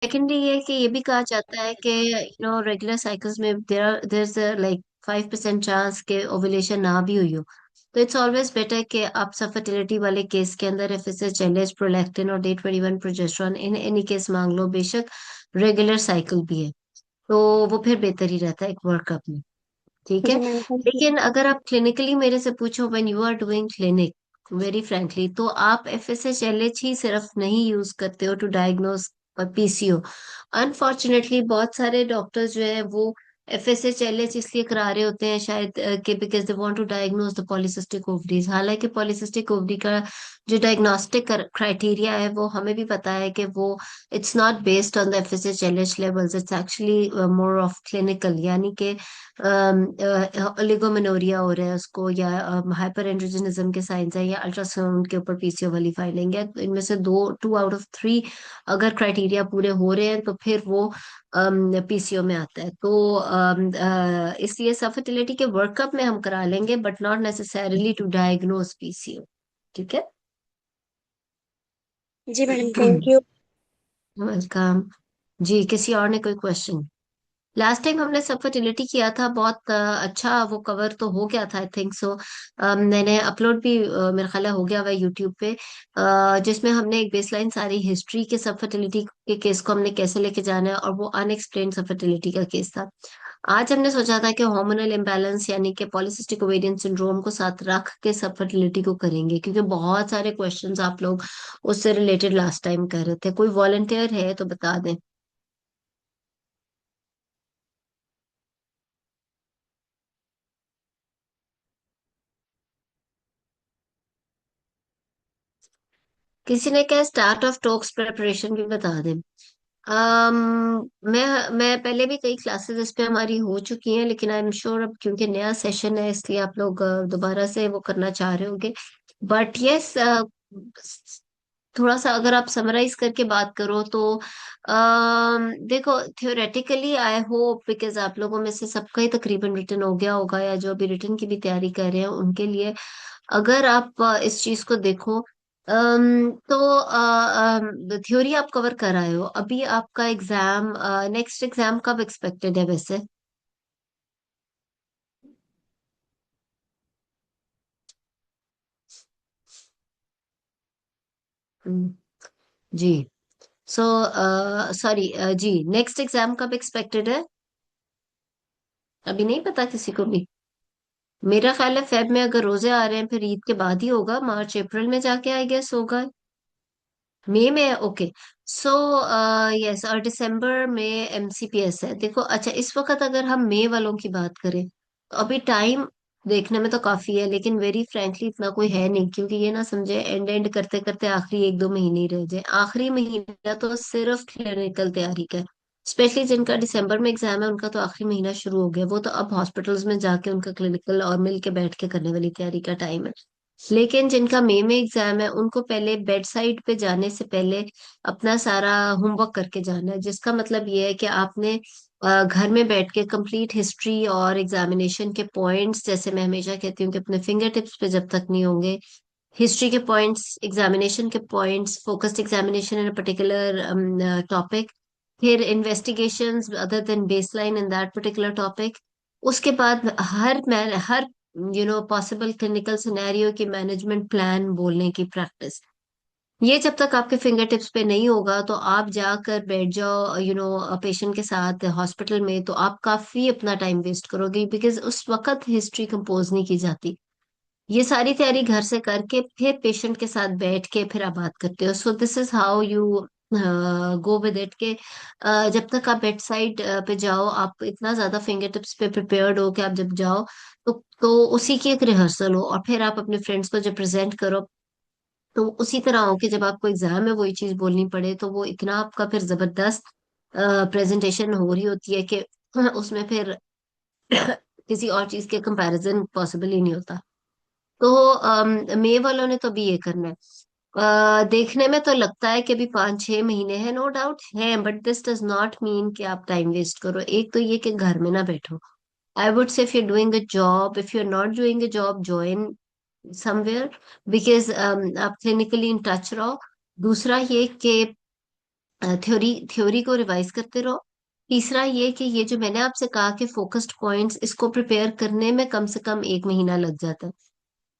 Secondly ये है कि ये भी कहा जाता है कि रेगुलर साइकिल्स में देर इज लाइक 5% चांस के ओव्यूलेशन ना भी हुई हो। तो इट्स ऑलवेज बेटर कि आप सब फर्टिलिटी वाले केस के अंदर एफएसएच, एलएच, प्रोलैक्टिन और day 21 progesterone in any case मांग लो, बेशक रेगुलर साइकिल भी है तो वो फिर बेहतर ही रहता है एक वर्कअप में। ठीक है। जी मैम, थैंक यू। लेकिन अगर आप क्लिनिकली मेरे से पूछो, when you are doing clinic, very frankly, तो आप एफएसएच, एलएच ही सिर्फ नहीं यूज करते हो टू डायग्नोज पीसीओ। अनफॉर्चुनेटली बहुत सारे डॉक्टर्स जो है वो एफएसएच, एलएच इसलिए करा रहे होते हैं शायद कि because they want to diagnose the polycystic ovaries. हालांकि पॉलीसिस्टिक ओवरी का जो डायग्नोस्टिक क्राइटेरिया है वो हमें भी पता है कि वो it's not based on the FSH, LH levels, it's actually more of clinical, यानी कि ओलिगोमेनोरिया हो रहा है उसको, या हाइपर एंड्रोजनिज्म के साइंस है, या अल्ट्रासाउंड के ऊपर पीसीओ वाली फाइंडिंग है, तो इनमें से 2 आउट ऑफ 3 अगर क्राइटेरिया पूरे हो रहे हैं तो फिर वो पीसीओ में आता है। तो इसलिए सब फर्टिलिटी के वर्कअप में हम करा लेंगे, but not necessarily to diagnose PCO. ठीक है। जी मैडम, थैंक यू। वेलकम। जी, किसी और ने कोई क्वेश्चन? लास्ट टाइम हमने सब फर्टिलिटी किया था, बहुत अच्छा वो कवर तो हो गया था, आई थिंक सो। मैंने अपलोड भी मेरा ख्याल है हो गया हुआ यूट्यूब पे, जिसमें हमने एक बेसलाइन सारी हिस्ट्री के सब फर्टिलिटी के केस को हमने कैसे लेके जाना है, और वो अनएक्सप्लेन्ड सब फर्टिलिटी का केस था। आज हमने सोचा था कि हार्मोनल इम्बैलेंस यानी कि पॉलिसिस्टिक ओवेरियन सिंड्रोम को साथ रख के सब फर्टिलिटी को करेंगे, क्योंकि बहुत सारे क्वेश्चंस आप लोग उससे रिलेटेड लास्ट टाइम कर रहे थे। कोई वॉलंटियर है तो बता दें। किसी ने क्या स्टार्ट ऑफ टॉक्स प्रिपरेशन भी बता दें। मैं पहले भी कई क्लासेस इस पे हमारी हो चुकी हैं, लेकिन आई एम श्योर अब क्योंकि नया सेशन है इसलिए आप लोग दोबारा से वो करना चाह रहे होंगे। बट यस, थोड़ा सा अगर आप समराइज करके बात करो तो देखो, थियोरेटिकली आई होप बिकॉज आप लोगों में से सबका ही तकरीबन रिटर्न हो गया होगा, या जो अभी रिटर्न की भी तैयारी कर रहे हैं उनके लिए, अगर आप इस चीज को देखो, तो थ्योरी आप कवर कर आए हो। अभी आपका एग्जाम, नेक्स्ट एग्जाम कब एक्सपेक्टेड है वैसे? हम्म, जी। सो सॉरी, जी, नेक्स्ट एग्जाम कब एक्सपेक्टेड है? अभी नहीं पता किसी को भी। मेरा ख्याल है फेब में, अगर रोजे आ रहे हैं फिर ईद के बाद ही होगा, मार्च अप्रैल में जाके आई गेस होगा। मई में है, ओके। सो यस, और दिसंबर में एमसीपीएस है। देखो अच्छा, इस वक्त अगर हम मई वालों की बात करें तो अभी टाइम देखने में तो काफी है, लेकिन वेरी फ्रैंकली इतना कोई है नहीं, क्योंकि ये ना समझे एंड एंड करते करते आखिरी 1-2 महीने ही रह जाए। आखिरी महीना तो सिर्फ क्लिनिकल तैयारी का है। स्पेशली जिनका दिसंबर में एग्जाम है उनका तो आखिरी महीना शुरू हो गया, वो तो अब हॉस्पिटल्स में जाके उनका क्लिनिकल और मिल के बैठ के करने वाली तैयारी का टाइम है। लेकिन जिनका मई में एग्जाम है उनको पहले बेड साइड पे जाने से पहले अपना सारा होमवर्क करके जाना है, जिसका मतलब ये है कि आपने घर में बैठ के कंप्लीट हिस्ट्री और एग्जामिनेशन के पॉइंट्स, जैसे मैं हमेशा कहती हूँ कि अपने फिंगर टिप्स पे जब तक नहीं होंगे हिस्ट्री के पॉइंट्स, एग्जामिनेशन के points, focused examination in a particular topic, फिर investigations other than baseline in that particular topic, उसके बाद हर पॉसिबल क्लिनिकल सिनेरियो की मैनेजमेंट प्लान बोलने की प्रैक्टिस। ये जब तक आपके फिंगर टिप्स पे नहीं होगा तो आप जाकर बैठ जाओ पेशेंट के साथ हॉस्पिटल में, तो आप काफी अपना टाइम वेस्ट करोगे, बिकॉज उस वक्त हिस्ट्री कंपोज नहीं की जाती। ये सारी तैयारी घर से करके फिर पेशेंट के साथ बैठ के फिर आप बात करते हो। So this is how you go with it के जब तक आप बेड साइड पे जाओ आप इतना ज्यादा फिंगर टिप्स पे प्रिपेयर्ड हो कि आप जब जाओ तो उसी की एक रिहर्सल हो, और फिर आप अपने फ्रेंड्स को जब प्रेजेंट करो तो उसी तरह हो कि जब आपको एग्जाम में वही चीज बोलनी पड़े तो वो इतना आपका फिर जबरदस्त प्रेजेंटेशन हो रही होती है कि उसमें फिर किसी और चीज के कंपैरिजन पॉसिबल ही नहीं होता। तो मे वालों ने तो भी ये करना है। देखने में तो लगता है कि अभी 5-6 महीने हैं, नो डाउट है, but this does not mean कि आप टाइम वेस्ट करो। एक तो ये कि घर में ना बैठो। I would say if you doing a job, if you are not doing a job, join somewhere, because आप क्लिनिकली इन टच रहो। दूसरा ये कि थ्योरी थ्योरी को रिवाइज करते रहो। तीसरा ये कि ये जो मैंने आपसे कहा कि फोकस्ड पॉइंट्स, इसको प्रिपेयर करने में कम से कम 1 महीना लग जाता है।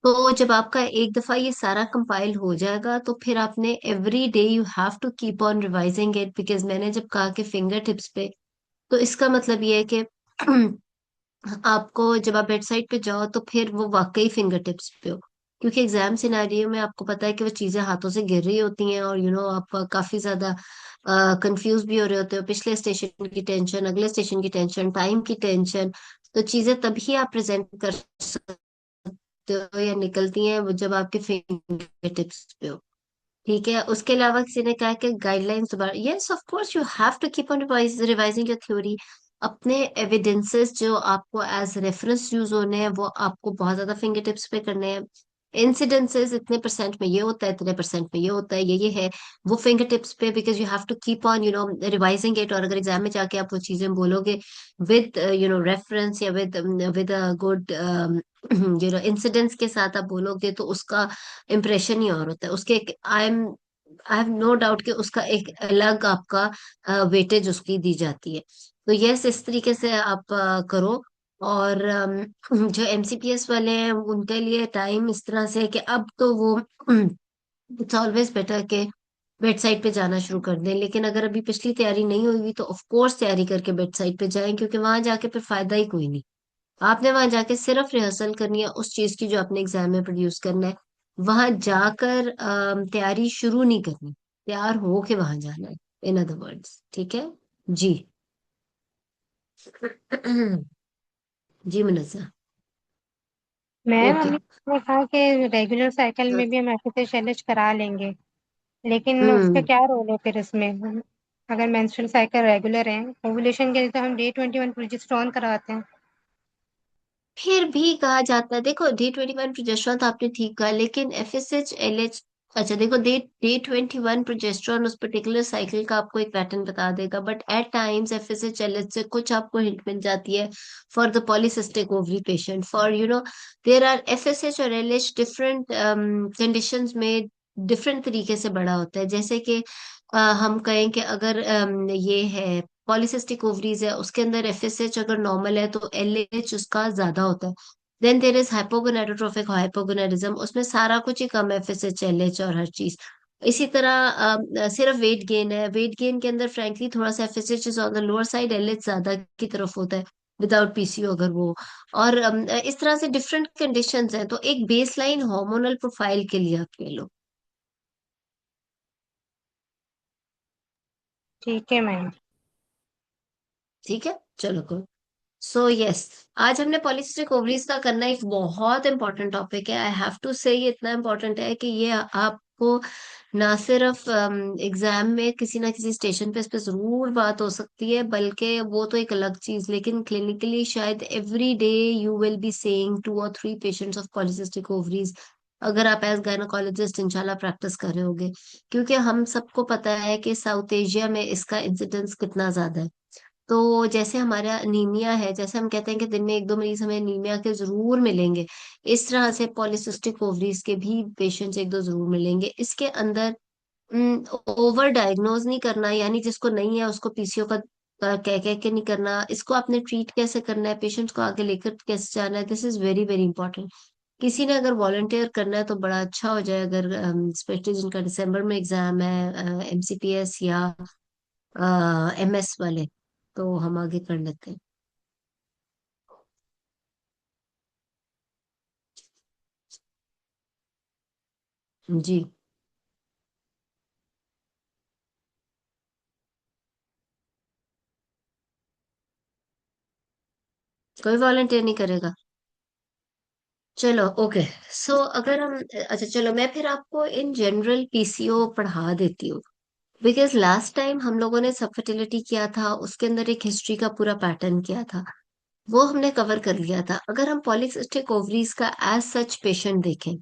तो जब आपका एक दफा ये सारा कंपाइल हो जाएगा तो फिर आपने every day you have to keep on revising it, because मैंने जब कहा कि फिंगर टिप्स पे, तो इसका मतलब ये है कि आपको जब आप बेड साइड पे जाओ तो फिर वो वाकई फिंगर टिप्स पे हो। क्योंकि एग्जाम सिनारियो में आपको पता है कि वो चीजें हाथों से गिर रही होती हैं, और आप काफी ज्यादा कंफ्यूज भी हो रहे होते हो, पिछले स्टेशन की टेंशन, अगले स्टेशन की टेंशन, टाइम की टेंशन। तो चीजें तभी आप प्रेजेंट कर सकते हो या निकलती हैं वो जब आपके फिंगर टिप्स पे हो। ठीक है, उसके अलावा किसी ने कहा कि गाइडलाइंस दोबारा, yes of course you have to keep on revising your theory. अपने एविडेंसेस जो आपको एज रेफरेंस यूज होने हैं वो आपको बहुत ज्यादा फिंगर टिप्स पे करने हैं। इंसिडेंसेस इतने परसेंट में ये होता है, इतने परसेंट में ये होता है, ये है, वो फिंगर टिप्स पे, because you have to keep on revising it. और अगर एग्जाम में जाके आप वो चीजें बोलोगे विद रेफरेंस या विद गुड इंसिडेंट्स के साथ आप बोलोगे, तो उसका इम्प्रेशन ही और होता है। उसके आई हैव नो डाउट कि उसका एक अलग आपका वेटेज उसकी दी जाती है। तो यस, इस तरीके से आप करो। और जो एमसीपीएस वाले हैं उनके लिए टाइम इस तरह से है कि अब तो वो इट्स ऑलवेज बेटर के बेड साइड पे जाना शुरू कर दें। लेकिन अगर अभी पिछली तैयारी नहीं हुई हुई तो ऑफ कोर्स तैयारी करके बेड साइड पे जाएं, क्योंकि वहां जाके फिर फायदा ही कोई नहीं। आपने वहां जाके सिर्फ रिहर्सल करनी है उस चीज की जो आपने एग्जाम में प्रोड्यूस करना है। वहां जाकर तैयारी शुरू नहीं करनी, तैयार हो के वहां जाना है, इन अदर वर्ड्स। ठीक है जी। जी मुनस्सा। Ma'am okay. हमने ने कहा कि रेगुलर साइकिल में भी हम एफएसएच एलएच करा लेंगे, लेकिन उसका हम्म। क्या रोल है फिर इसमें? अगर मेंस्ट्रुअल साइकिल रेगुलर है, ओवुलेशन के लिए तो हम डे 21 प्रोजेस्टेरॉन कराते हैं। फिर भी कहा जाता है, देखो D21 प्रोजेस्टेरॉन तो आपने ठीक कहा, लेकिन FSH LH, अच्छा देखो, डे 21 प्रोजेस्टेरॉन उस पर्टिकुलर साइकिल का आपको एक पैटर्न बता देगा, but at times FSH LH से कुछ आपको हिंट मिल जाती है for the polycystic ovary patient. For there are FSH और LH डिफरेंट कंडीशंस में डिफरेंट तरीके से बड़ा होता है। जैसे कि हम कहें कि अगर ये है पॉलिसिस्टिक ओवरीज है, उसके अंदर FSH अगर नॉर्मल है तो LH उसका ज्यादा होता है। देन देर इज हाइपोगोनाडोट्रोफिक हाइपोगोनाडिज्म, उसमें सारा कुछ ही कम है, FSH LH और हर चीज। इसी तरह सिर्फ वेट गेन है, वेट गेन के अंदर फ्रैंकली थोड़ा सा FSH is on the lower side, LH ज्यादा की तरफ होता है विदाउट पीसीओ अगर वो। और इस तरह से डिफरेंट कंडीशंस हैं, तो एक बेसलाइन हार्मोनल प्रोफाइल के लिए आप ले लो। ठीक है मैम। ठीक है, चलो कोई। सो यस, आज हमने पॉलिसिस्टिक ओवरीज का करना एक बहुत इंपॉर्टेंट टॉपिक है। आई हैव टू से ये इतना इंपॉर्टेंट है कि ये आपको ना सिर्फ एग्जाम में किसी ना किसी स्टेशन पे इस पे जरूर बात हो सकती है, बल्कि वो तो एक अलग चीज, लेकिन क्लिनिकली शायद every day you will be saying 2 और 3 पेशेंट्स ऑफ पॉलिसिस्टिक ओवरीज, अगर आप एज गायनोकोलॉजिस्ट इंशाल्लाह प्रैक्टिस कर रहे होगे। क्योंकि हम सबको पता है कि साउथ एशिया में इसका इंसिडेंस कितना ज्यादा है। तो जैसे हमारा अनीमिया है, जैसे हम कहते हैं कि दिन में 1-2 मरीज हमें अनीमिया के जरूर मिलेंगे, इस तरह से पॉलिसिस्टिक ओवरीज के भी पेशेंट्स 1-2 जरूर मिलेंगे। इसके अंदर ओवर डायग्नोज नहीं करना, यानी जिसको नहीं है उसको पीसीओ का कह कह के नहीं करना। इसको आपने ट्रीट कैसे करना है, पेशेंट्स को आगे लेकर कैसे जाना है, this is very very important. किसी ने अगर वॉलंटियर करना है तो बड़ा अच्छा हो जाए, अगर स्पेशली जिनका दिसंबर में एग्जाम है, MCPS या MS वाले, तो हम आगे कर लेते हैं। जी। कोई वॉलंटियर नहीं करेगा? चलो ओके। सो अगर हम, अच्छा चलो मैं फिर आपको इन जनरल पीसीओ पढ़ा देती हूँ। बिकॉज लास्ट टाइम हम लोगों ने सब फर्टिलिटी किया था, उसके अंदर एक हिस्ट्री का पूरा पैटर्न किया था, वो हमने कवर कर लिया था। अगर हम पॉलीसिस्टिक ओवरीज का एज सच पेशेंट देखें,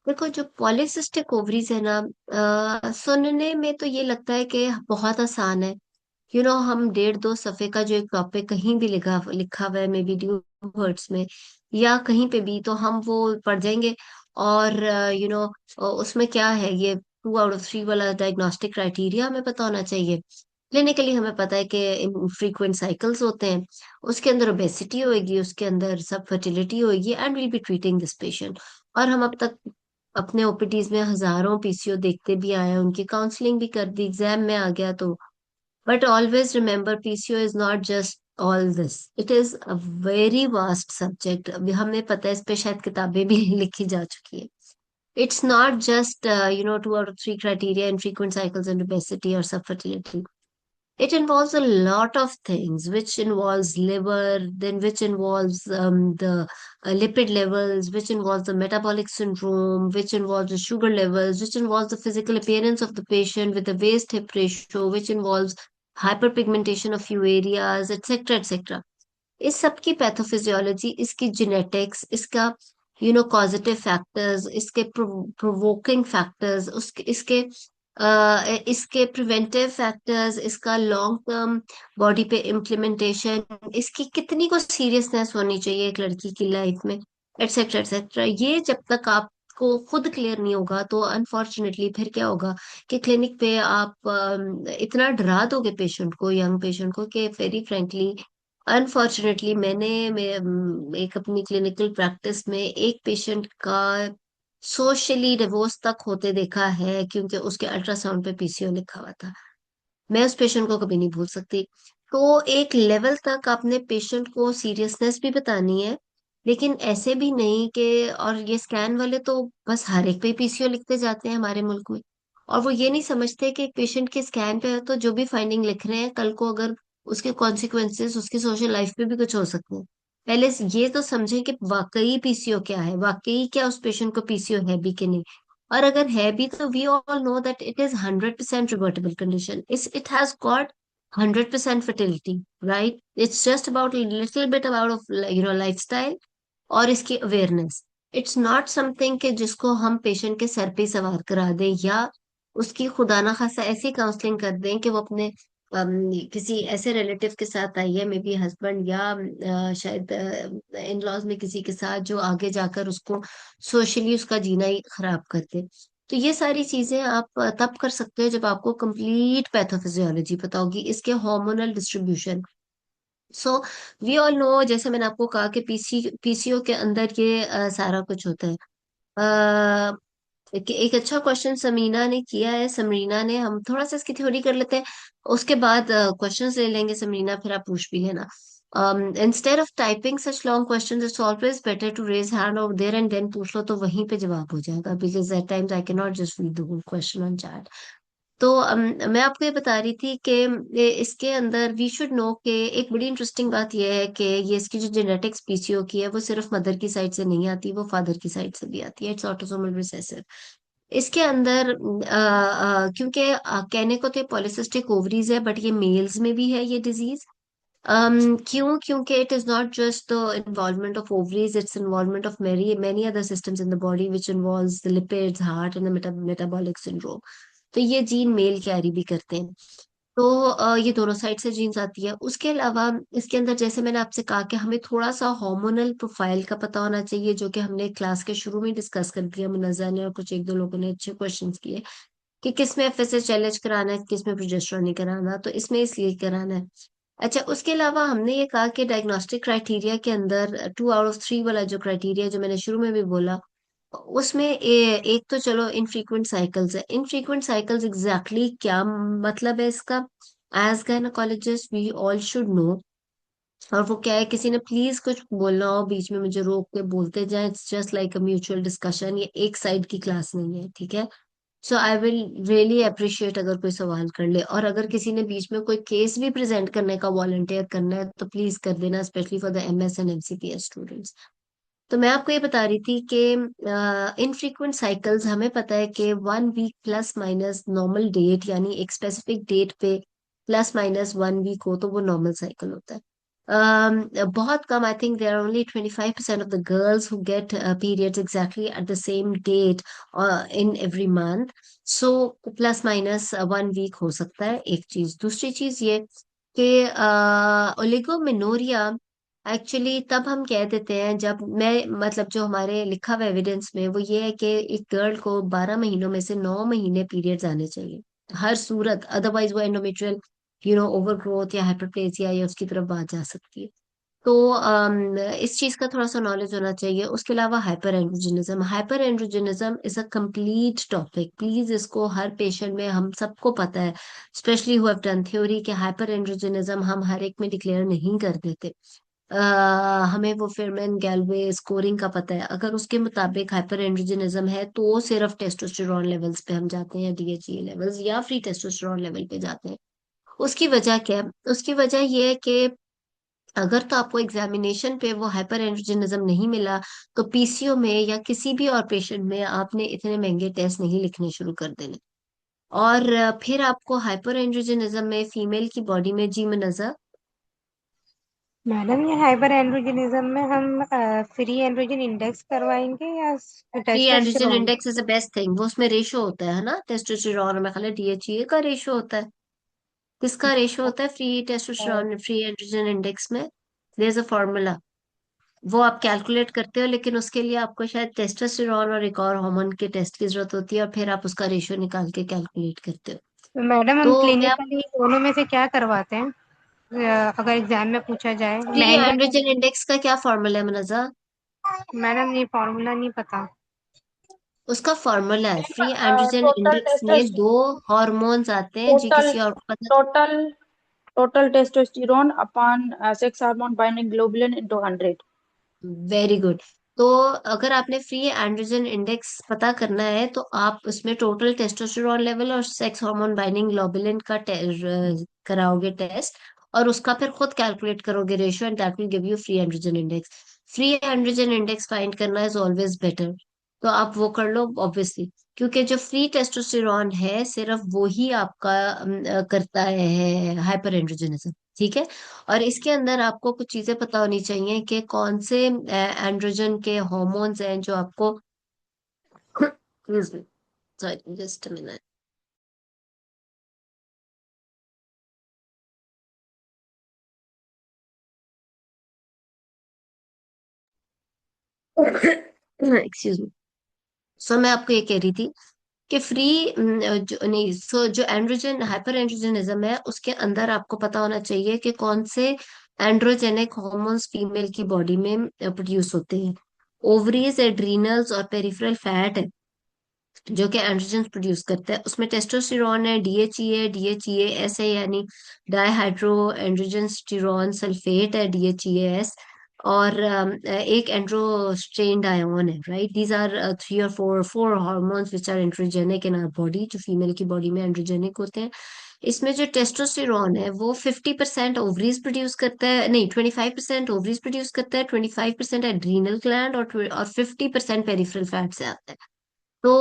देखो जो पॉलीसिस्टिक ओवरीज है ना, सुनने में तो ये लगता है कि बहुत आसान है। हम 1.5-2 सफ़े का जो एक टॉपिक कहीं भी लिखा लिखा हुआ है, मे बी ड्यू वर्ड्स में या कहीं पे भी, तो हम वो पढ़ जाएंगे। और उसमें क्या है, ये 2 आउट ऑफ 3 वाला डायग्नोस्टिक क्राइटेरिया हमें पता होना चाहिए। क्लिनिकली हमें पता है कि इनफ्रीक्वेंट साइकिल्स होते हैं, उसके अंदर ओबेसिटी होगी, उसके अंदर सब फर्टिलिटी होगी, and will be treating this patient. और हम अब तक अपने ओपीडीज में हजारों पीसीओ देखते भी आए हैं, उनकी काउंसलिंग भी कर दी, एग्जाम में आ गया तो। But always remember, PCO is not just all this, it is a very vast subject. अभी हमें पता है, इस पे शायद किताबें भी लिखी जा चुकी है। It's not just, 2 out of 3 criteria in frequent cycles and obesity or subfertility. It involves a lot of things, which involves liver, then which involves the lipid levels, which involves the metabolic syndrome, which involves the sugar levels, which involves the physical appearance of the patient with the waist hip ratio, which involves hyperpigmentation of few areas, etc., etc. इस सब की pathophysiology, इसकी genetics, इसका causative factors, इसके provoking factors, उसके इसके इसके preventive factors, इसका लॉन्ग टर्म बॉडी पे इम्प्लीमेंटेशन, इसकी कितनी को सीरियसनेस होनी चाहिए एक लड़की की लाइफ में, एटसेट्रा एटसेट्रा, ये जब तक आपको खुद क्लियर नहीं होगा तो अनफॉर्चुनेटली फिर क्या होगा कि क्लिनिक पे आप इतना डरा दोगे पेशेंट को, यंग पेशेंट को, कि वेरी फ्रेंकली, अनफॉर्चुनेटली एक अपनी क्लिनिकल प्रैक्टिस में एक पेशेंट का सोशली डिवोर्स तक होते देखा है, क्योंकि उसके अल्ट्रासाउंड पे पीसीओ लिखा हुआ था। मैं उस पेशेंट को कभी नहीं भूल सकती। तो एक लेवल तक आपने पेशेंट को सीरियसनेस भी बतानी है, लेकिन ऐसे भी नहीं कि, और ये स्कैन वाले तो बस हर एक पे पीसीओ लिखते जाते हैं हमारे मुल्क में, और वो ये नहीं समझते कि एक पेशेंट के स्कैन पे तो जो भी फाइंडिंग लिख रहे हैं, कल को अगर उसके कॉन्सिक्वेंसेस उसकी सोशल लाइफ पे भी कुछ हो सकते हैं। पहले ये तो समझें कि वाकई पीसीओ क्या है, वाकई क्या उस पेशेंट को पीसीओ है भी कि नहीं। और अगर है भी तो we all know that it is 100% revertible condition, it has got 100% fertility, right? It's just about a little bit about of lifestyle और इसकी अवेयरनेस। इट्स नॉट समथिंग कि जिसको हम पेशेंट के सर पे सवार करा दें, या उसकी खुदा ना खासा ऐसी काउंसलिंग कर दें कि वो अपने किसी ऐसे रिलेटिव के साथ आई है, मे बी हस्बैंड या शायद इन लॉज में किसी के साथ, जो आगे जाकर उसको सोशली उसका जीना ही खराब कर दे। तो ये सारी चीजें आप तब कर सकते हो जब आपको कंप्लीट पैथोफिजियोलॉजी पता होगी, इसके hormonal distribution. So we all know, जैसे मैंने आपको कहा कि पीसीओ के अंदर ये सारा कुछ होता है। अ, एक अच्छा क्वेश्चन समरीना ने किया है, समरीना ने, हम थोड़ा सा इसकी थ्योरी कर लेते हैं, उसके बाद क्वेश्चंस ले लेंगे समरीना, फिर आप पूछ भी लेना। Instead of typing such long questions, it's always better to raise hand over there and then पूछ लो, तो वहीं पे जवाब हो जाएगा, because at times I can not just read the whole question on chat. तो मैं आपको ये बता रही थी कि इसके अंदर वी शुड नो कि एक बड़ी इंटरेस्टिंग बात यह है कि ये इसकी जो जेनेटिक्स पीसीओ की है, वो सिर्फ मदर की साइड से नहीं आती, वो फादर की साइड से भी आती है। It's autosomal recessive. इसके अंदर क्योंकि कहने को तो पॉलिसिस्टिक ओवरीज है, बट ये मेल्स में भी है ये डिजीज। क्योंकि it is not just the involvement of ovaries, it's involvement of many many other systems in the body which involves the lipids, heart and the metabolic syndrome. तो ये gene mail carry भी करते हैं। तो ये दोनों side से jeans आती है। उसके अलावा इसके अंदर, जैसे मैंने आपसे कहा, कि हमें थोड़ा सा हार्मोनल प्रोफाइल का पता होना चाहिए, जो कि हमने क्लास के शुरू में डिस्कस कर दिया, मुन्नजा ने और कुछ एक दो लोगों ने अच्छे क्वेश्चंस किए, कि किस में एफएसएच एलएच कराना है, किस में प्रोजेस्टेरोन नहीं कराना, तो इसमें इसलिए कराना है। अच्छा, उसके अलावा हमने ये कहा कि डायग्नोस्टिक क्राइटेरिया के अंदर 2 आउट ऑफ 3 वाला जो क्राइटेरिया, जो मैंने शुरू में भी बोला, उसमें एक तो चलो इनफ्रीक्वेंट साइकिल्स है। इनफ्रीक्वेंट साइकिल्स एग्जैक्टली क्या मतलब है इसका, as gynaecologist we all should know. और वो क्या है, किसी ने प्लीज कुछ बोलना हो बीच में, मुझे रोक के बोलते जाए, it's just like a mutual discussion, ये एक साइड की क्लास नहीं है, ठीक है? सो आई विल रियली अप्रिशिएट अगर कोई सवाल कर ले, और अगर किसी ने बीच में कोई केस भी प्रेजेंट करने का वॉलंटियर करना है तो प्लीज कर देना, specially for the MS and MCPS students. तो मैं आपको ये बता रही थी कि इनफ्रीक्वेंट साइकिल्स, हमें पता है कि 1 week plus minus normal date, यानी एक स्पेसिफिक डेट पे प्लस माइनस 1 वीक हो तो वो नॉर्मल साइकिल होता है। बहुत कम, I think there are only 25% of the girls who get periods exactly at the same date in every month. So plus minus 1 week हो सकता है, एक चीज। दूसरी चीज ये कि ओलिगोमेनोरिया एक्चुअली तब हम कह देते हैं जब मैं, मतलब जो हमारे लिखा हुआ एविडेंस में वो ये है कि एक गर्ल को 12 महीनों में से 9 महीने पीरियड्स आने चाहिए हर सूरत, अदरवाइज वो एंडोमेट्रियल ओवरग्रोथ या हाइपरप्लेसिया या उसकी तरफ बात जा सकती है। तो इस चीज का थोड़ा सा नॉलेज होना चाहिए। उसके अलावा hyperandrogenism is a complete topic, please इसको हर पेशेंट में, हम सबको पता है, specially who have done theory, कि हाइपर एंड्रोजनिज्म हम हर एक में डिक्लेयर नहीं कर देते। हमें वो फिरमैन गैल्वे स्कोरिंग का पता है, अगर उसके मुताबिक हाइपर एंड्रोजनिज्म है तो सिर्फ टेस्टोस्टेरोन लेवल्स पे हम जाते हैं, डीएचई लेवल्स या फ्री टेस्टोस्टेरोन लेवल पे जाते हैं। उसकी वजह क्या है? उसकी वजह ये है कि अगर तो आपको एग्जामिनेशन पे वो हाइपर एंड्रोजनिज्म नहीं मिला, तो पीसीओ में या किसी भी और पेशेंट में आपने इतने महंगे टेस्ट नहीं लिखने शुरू कर देने। और फिर आपको हाइपर एंड्रोजनिज्म में फीमेल की बॉडी में, जी मनजा, मैडम, ये हाइपर एंड्रोजनिज्म में हम फ्री एंड्रोजन इंडेक्स करवाएंगे या free androgen testosterone? Index is the best thing, वो उसमें रेशो होता है ना, टेस्टोस्टेरोन और मैं खाली डीएचए का रेशो होता है। किसका रेशो होता है free testosterone free androgen index में? देयर इज अ फॉर्मूला, वो आप कैलकुलेट करते हो, लेकिन उसके लिए आपको शायद टेस्टोस्टेरोन और एक और हार्मोन के टेस्ट की जरूरत होती है, और फिर आप उसका रेशियो निकाल के कैलकुलेट करते हो। तो मैडम, हम तो मैं, क्लिनिकली दोनों में से क्या करवाते हैं? अगर एग्जाम में पूछा जाए, फ्री महंगा क्या एंड्रोजन है? इंडेक्स का क्या फॉर्मूला है मनजा? मैडम, ये फॉर्मूला नहीं पता। उसका फॉर्मूला है, फ्री एंड्रोजन टोटल इंडेक्स में टेस्टोस्टेरोन, दो हॉर्मोन्स आते हैं जी, टोटल किसी और को पता? Total total testosterone upon sex hormone binding globulin into 100। Very good. तो अगर आपने फ्री एंड्रोजन इंडेक्स पता करना है तो आप उसमें टोटल टेस्टोस्टेरोन लेवल और सेक्स हार्मोन बाइंडिंग ग्लोबुलिन का कराओगे टेस्ट, और उसका फिर खुद कैलकुलेट करोगे ratio, and that will give you free androgen index. Free androgen index find करना इज ऑलवेज बेटर, तो आप वो कर लो ऑब्वियसली, क्योंकि जो फ्री टेस्टोस्टेरोन है सिर्फ वो ही आपका करता है हाइपर एंड्रोजनिज्म। ठीक है। और इसके अंदर आपको कुछ चीजें पता होनी चाहिए कि कौन से एंड्रोजन के हॉर्मोन्स हैं जो आपको sorry just a minute. Excuse me. So मैं आपको ये कह रही थी कि फ्री, जो नहीं, सो जो एंड्रोजन हाइपर एंड्रोजनिज्म है उसके अंदर आपको पता होना चाहिए कि कौन से एंड्रोजेनिक हॉर्मोन्स फीमेल की बॉडी में प्रोड्यूस होते हैं। ओवरीज, एड्रीनल्स और पेरिफेरल फैट है जो कि एंड्रोजन प्रोड्यूस करता है, उसमें टेस्टोस्टेरोन है, डीएचई है, डीएचई एस है, यानी डाईहाइड्रो एंड्रोजन स्टीरोन सल्फेट है, डीएचई एस। और एक एंड्रोस्ट्रेन्ड आयोन है, राइट? दीज आर थ्री और four hormones which are androgenic in our body, जो फीमेल की बॉडी में एंड्रोजेनिक होते हैं। इसमें जो टेस्टोस्टेरोन है वो 50% ओवरीज प्रोड्यूस करता है, नहीं, 25% ओवरीज प्रोड्यूस करता है, 25% एड्रीनल ग्लैंड, और 50% पेरिफेरल फैट से आता है। तो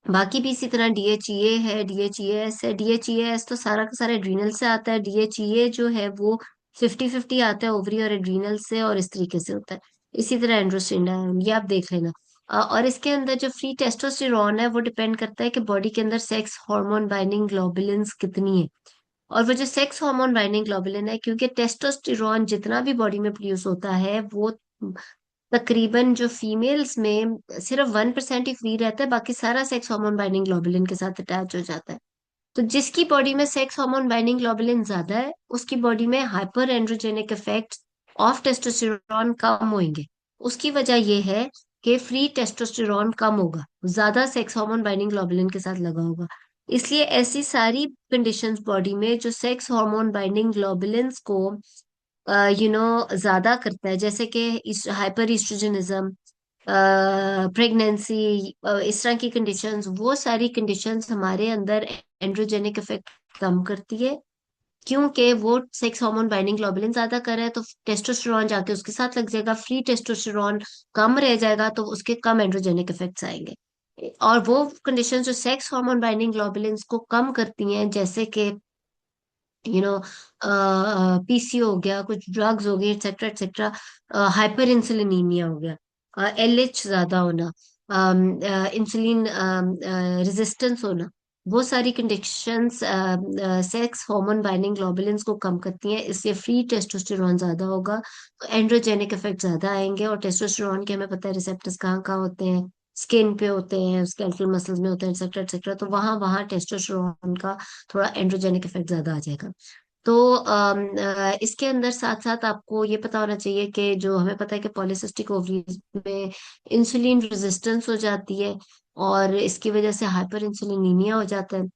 बाकी भी इसी तरह डीएचईए है, डीएचईएस है। डीएचईएस तो सारा का सारा एड्रीनल से आता है, डीएचईए जो है वो 50-50 आता है ओवरी और एड्रीनल से, और इस तरीके से होता है। इसी तरह एंड्रोस्टेंडाइन, ये आप देख लेना। और इसके अंदर जो फ्री टेस्टोस्टेरोन है वो डिपेंड करता है कि बॉडी के अंदर सेक्स हार्मोन बाइंडिंग ग्लोबुलिन्स कितनी है। और वो जो सेक्स हार्मोन बाइंडिंग ग्लोबुलिन है, क्योंकि टेस्टोस्टेरोन जितना भी बॉडी में प्रोड्यूस होता है वो तकरीबन जो फीमेल्स में सिर्फ 1% ही फ्री रहता है, बाकी सारा सेक्स हार्मोन बाइंडिंग ग्लोबुलिन के साथ अटैच हो जाता है। तो जिसकी बॉडी में सेक्स हार्मोन बाइंडिंग ग्लोबुलिन ज्यादा है उसकी बॉडी में hyperandrogenic effect of testosterone कम होंगे। उसकी वजह यह है कि फ्री टेस्टोस्टेरोन कम होगा, ज्यादा सेक्स हार्मोन बाइंडिंग ग्लोबुलिन के साथ लगा होगा। इसलिए ऐसी सारी कंडीशंस बॉडी में जो सेक्स हार्मोन बाइंडिंग ग्लोबुलिन्स को ज्यादा करता है, जैसे कि इस हाइपर ईस्ट्रोजनिज्म, प्रेगनेंसी, इस तरह की कंडीशंस, वो सारी कंडीशंस हमारे अंदर एंड्रोजेनिक इफेक्ट कम करती है, क्योंकि वो सेक्स हार्मोन बाइंडिंग ग्लोबुलिन ज्यादा कर रहा है, तो टेस्टोस्टेरोन जाके उसके साथ लग जाएगा, फ्री टेस्टोस्टेरोन कम रह जाएगा, तो उसके कम एंड्रोजेनिक इफेक्ट्स आएंगे। और वो कंडीशंस जो सेक्स हार्मोन बाइंडिंग ग्लोबुलिन को कम करती हैं, जैसे कि यू नो पीसीओ हो गया, कुछ ड्रग्स हो गए, एक्सेट्रा एक्सेट्रा, हाइपर इंसुलिनीमिया हो गया, एलएच ज्यादा होना, इंसुलिन रेजिस्टेंस होना, वो सारी conditions sex hormone binding globulins को कम करती हैं, इसलिए फ्री टेस्टोस्टेरोन ज्यादा होगा, तो एंड्रोजेनिक इफेक्ट ज्यादा आएंगे। और टेस्टोस्टेरोन के हमें पता है रिसेप्टर्स कहाँ कहाँ होते हैं, स्किन पे होते हैं, स्केलेटल मसल्स में होते हैं, एक्सेट्रा एक्सेट्रा, तो वहां वहां टेस्टोस्टेरोन का थोड़ा एंड्रोजेनिक इफेक्ट ज्यादा आ जाएगा। तो इसके अंदर साथ साथ आपको ये पता होना चाहिए कि जो हमें पता है कि पॉलिसिस्टिक ओवरीज में इंसुलिन रेजिस्टेंस हो जाती है, और इसकी वजह से हाइपर इंसुलिनीमिया हो जाता है।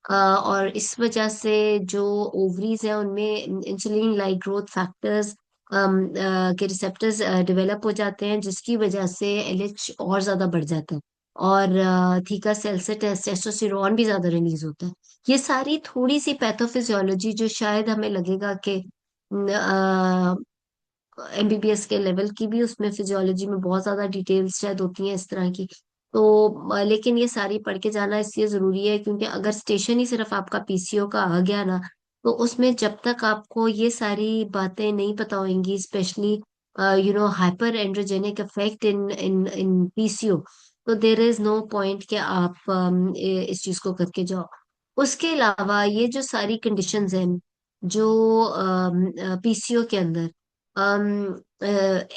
और इस वजह से जो ओवरीज है उनमें इंसुलिन लाइक ग्रोथ फैक्टर्स के रिसेप्टर्स डेवलप हो जाते हैं, जिसकी वजह से एलएच और ज्यादा बढ़ जाता है, और थीका सेल से टेस्टोस्टेरोन भी ज्यादा रिलीज होता है। ये सारी थोड़ी सी पैथोफिजियोलॉजी जो शायद हमें लगेगा कि एमबीबीएस के लेवल की भी उसमें फिजियोलॉजी में बहुत ज्यादा डिटेल्स शायद होती हैं इस तरह की। तो लेकिन ये सारी पढ़ के जाना इसलिए जरूरी है क्योंकि अगर स्टेशन ही सिर्फ आपका पीसीओ का आ गया ना, तो उसमें जब तक आपको ये सारी बातें नहीं पता होंगी, specially hyper androgenic effect in in in PCO, तो देर इज नो पॉइंट कि आप इस चीज को करके जाओ। उसके अलावा ये जो सारी कंडीशंस हैं जो पीसीओ के अंदर,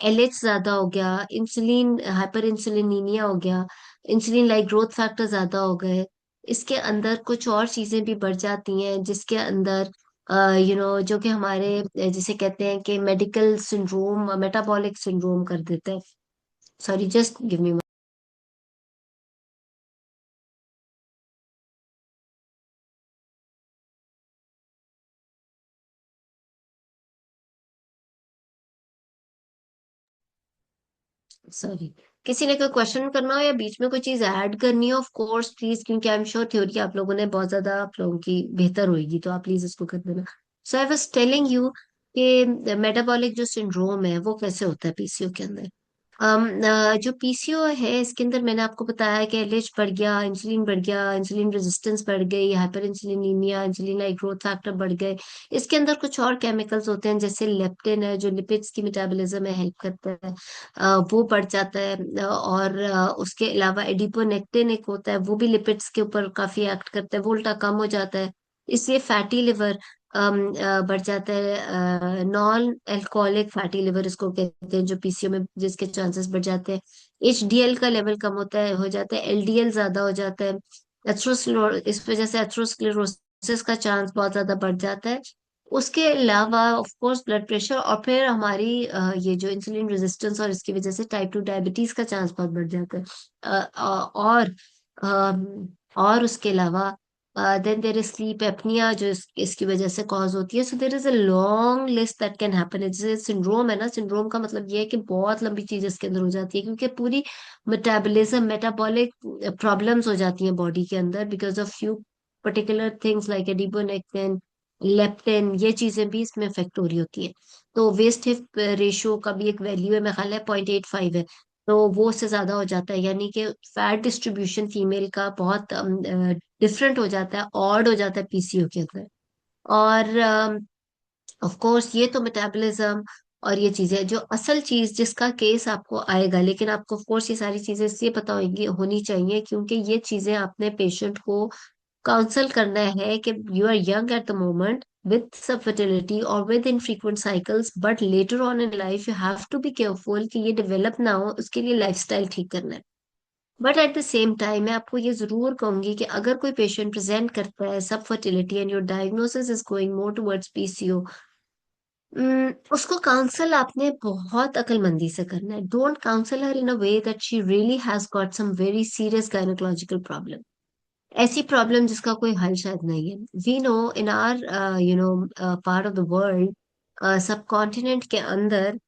एलएच ज्यादा हो गया, इंसुलिन हाइपर इंसुलिनीमिया हो गया, इंसुलिन लाइक ग्रोथ फैक्टर ज्यादा हो गए, इसके अंदर कुछ और चीजें भी बढ़ जाती हैं जिसके अंदर जो कि हमारे जिसे कहते हैं कि मेडिकल सिंड्रोम, मेटाबॉलिक सिंड्रोम कर देते हैं। Sorry, just give me. Sorry, किसी ने कोई क्वेश्चन करना हो या बीच में कोई चीज ऐड करनी हो, ऑफ कोर्स प्लीज, क्योंकि आई एम श्योर थ्योरी आप लोगों ने बहुत ज्यादा, आप लोगों की बेहतर होगी, तो आप प्लीज इसको कर देना। सो आई वाज टेलिंग यू कि मेटाबॉलिक जो सिंड्रोम है वो कैसे होता है पीसीओ के अंदर। जो पीसीओ है इसके अंदर मैंने आपको बताया कि एलएच बढ़ गया, इंसुलिन बढ़ गया, इंसुलिन रेजिस्टेंस बढ़ गई, hyperinsulinemia, insulin like growth factor बढ़ गए। इसके अंदर कुछ और केमिकल्स होते हैं जैसे लेप्टिन है जो लिपिड्स की मेटाबॉलिज्म में हेल्प करता है, वो बढ़ जाता है। और उसके अलावा एडिपोनेक्टिन एक होता है, वो भी लिपिड्स के ऊपर काफी एक्ट करता है, वो उल्टा कम हो जाता है, इसलिए फैटी लिवर बढ़ जाता है। नॉन अल्कोहलिक फैटी लिवर इसको कहते हैं, जो पीसीओ में जिसके चांसेस बढ़ जाते हैं। एचडीएल का लेवल कम होता है, हो जाता है, एलडीएल ज्यादा हो जाता है, इस वजह से एथ्रोस्क्लेरोसिस का चांस बहुत ज्यादा बढ़ जाता है। उसके अलावा ऑफ कोर्स ब्लड प्रेशर, और फिर हमारी ये जो इंसुलिन रेजिस्टेंस, और इसकी वजह से टाइप 2 डायबिटीज का चांस बहुत बढ़ जाता है। और उसके अलावा then there is sleep apnoea जो इसकी वजह से कॉज होती है। So there is a long list that can happen. जैसे सिंड्रोम है ना, सिंड्रोम का मतलब ये है कि बहुत लंबी चीज इसके अंदर हो जाती है, क्योंकि पूरी मेटाबॉलिज्म, मेटाबॉलिक प्रॉब्लम्स हो जाती हैं बॉडी के अंदर because of few particular things like adiponectin, leptin, ये चीजें भी इसमें इफेक्ट हो रही होती है। तो वेस्ट हिप रेशियो का भी एक वैल्यू है, मेरा ख्याल है 0.85 है, तो वो उससे ज्यादा हो जाता है, यानी कि फैट डिस्ट्रीब्यूशन फीमेल का बहुत डिफरेंट हो जाता है, ऑड हो जाता है पीसीओ के अंदर। और ऑफ कोर्स ये तो मेटाबॉलिज्म और ये चीजें, जो असल चीज जिसका केस आपको आएगा, लेकिन आपको ऑफ कोर्स ये सारी चीजें इसलिए पता होगी होनी चाहिए क्योंकि ये चीजें आपने पेशेंट को काउंसल करना है कि you are young at the moment with some fertility or with infrequent cycles, but later on in life you have to be careful कि ये डेवलप ना हो, उसके लिए लाइफस्टाइल ठीक करना है। But at the same time मैं आपको ये जरूर कहूंगी कि अगर कोई पेशेंट प्रेजेंट करता है सब fertility and your diagnosis is going more towards PCO, उसको काउंसल आपने बहुत अक्लमंदी से करना है। Don't counsel her in a way that she really has got some very serious gynaecological problem, ऐसी प्रॉब्लम जिसका कोई हल शायद नहीं है। We know in our part of the world, subcontinent के अंदर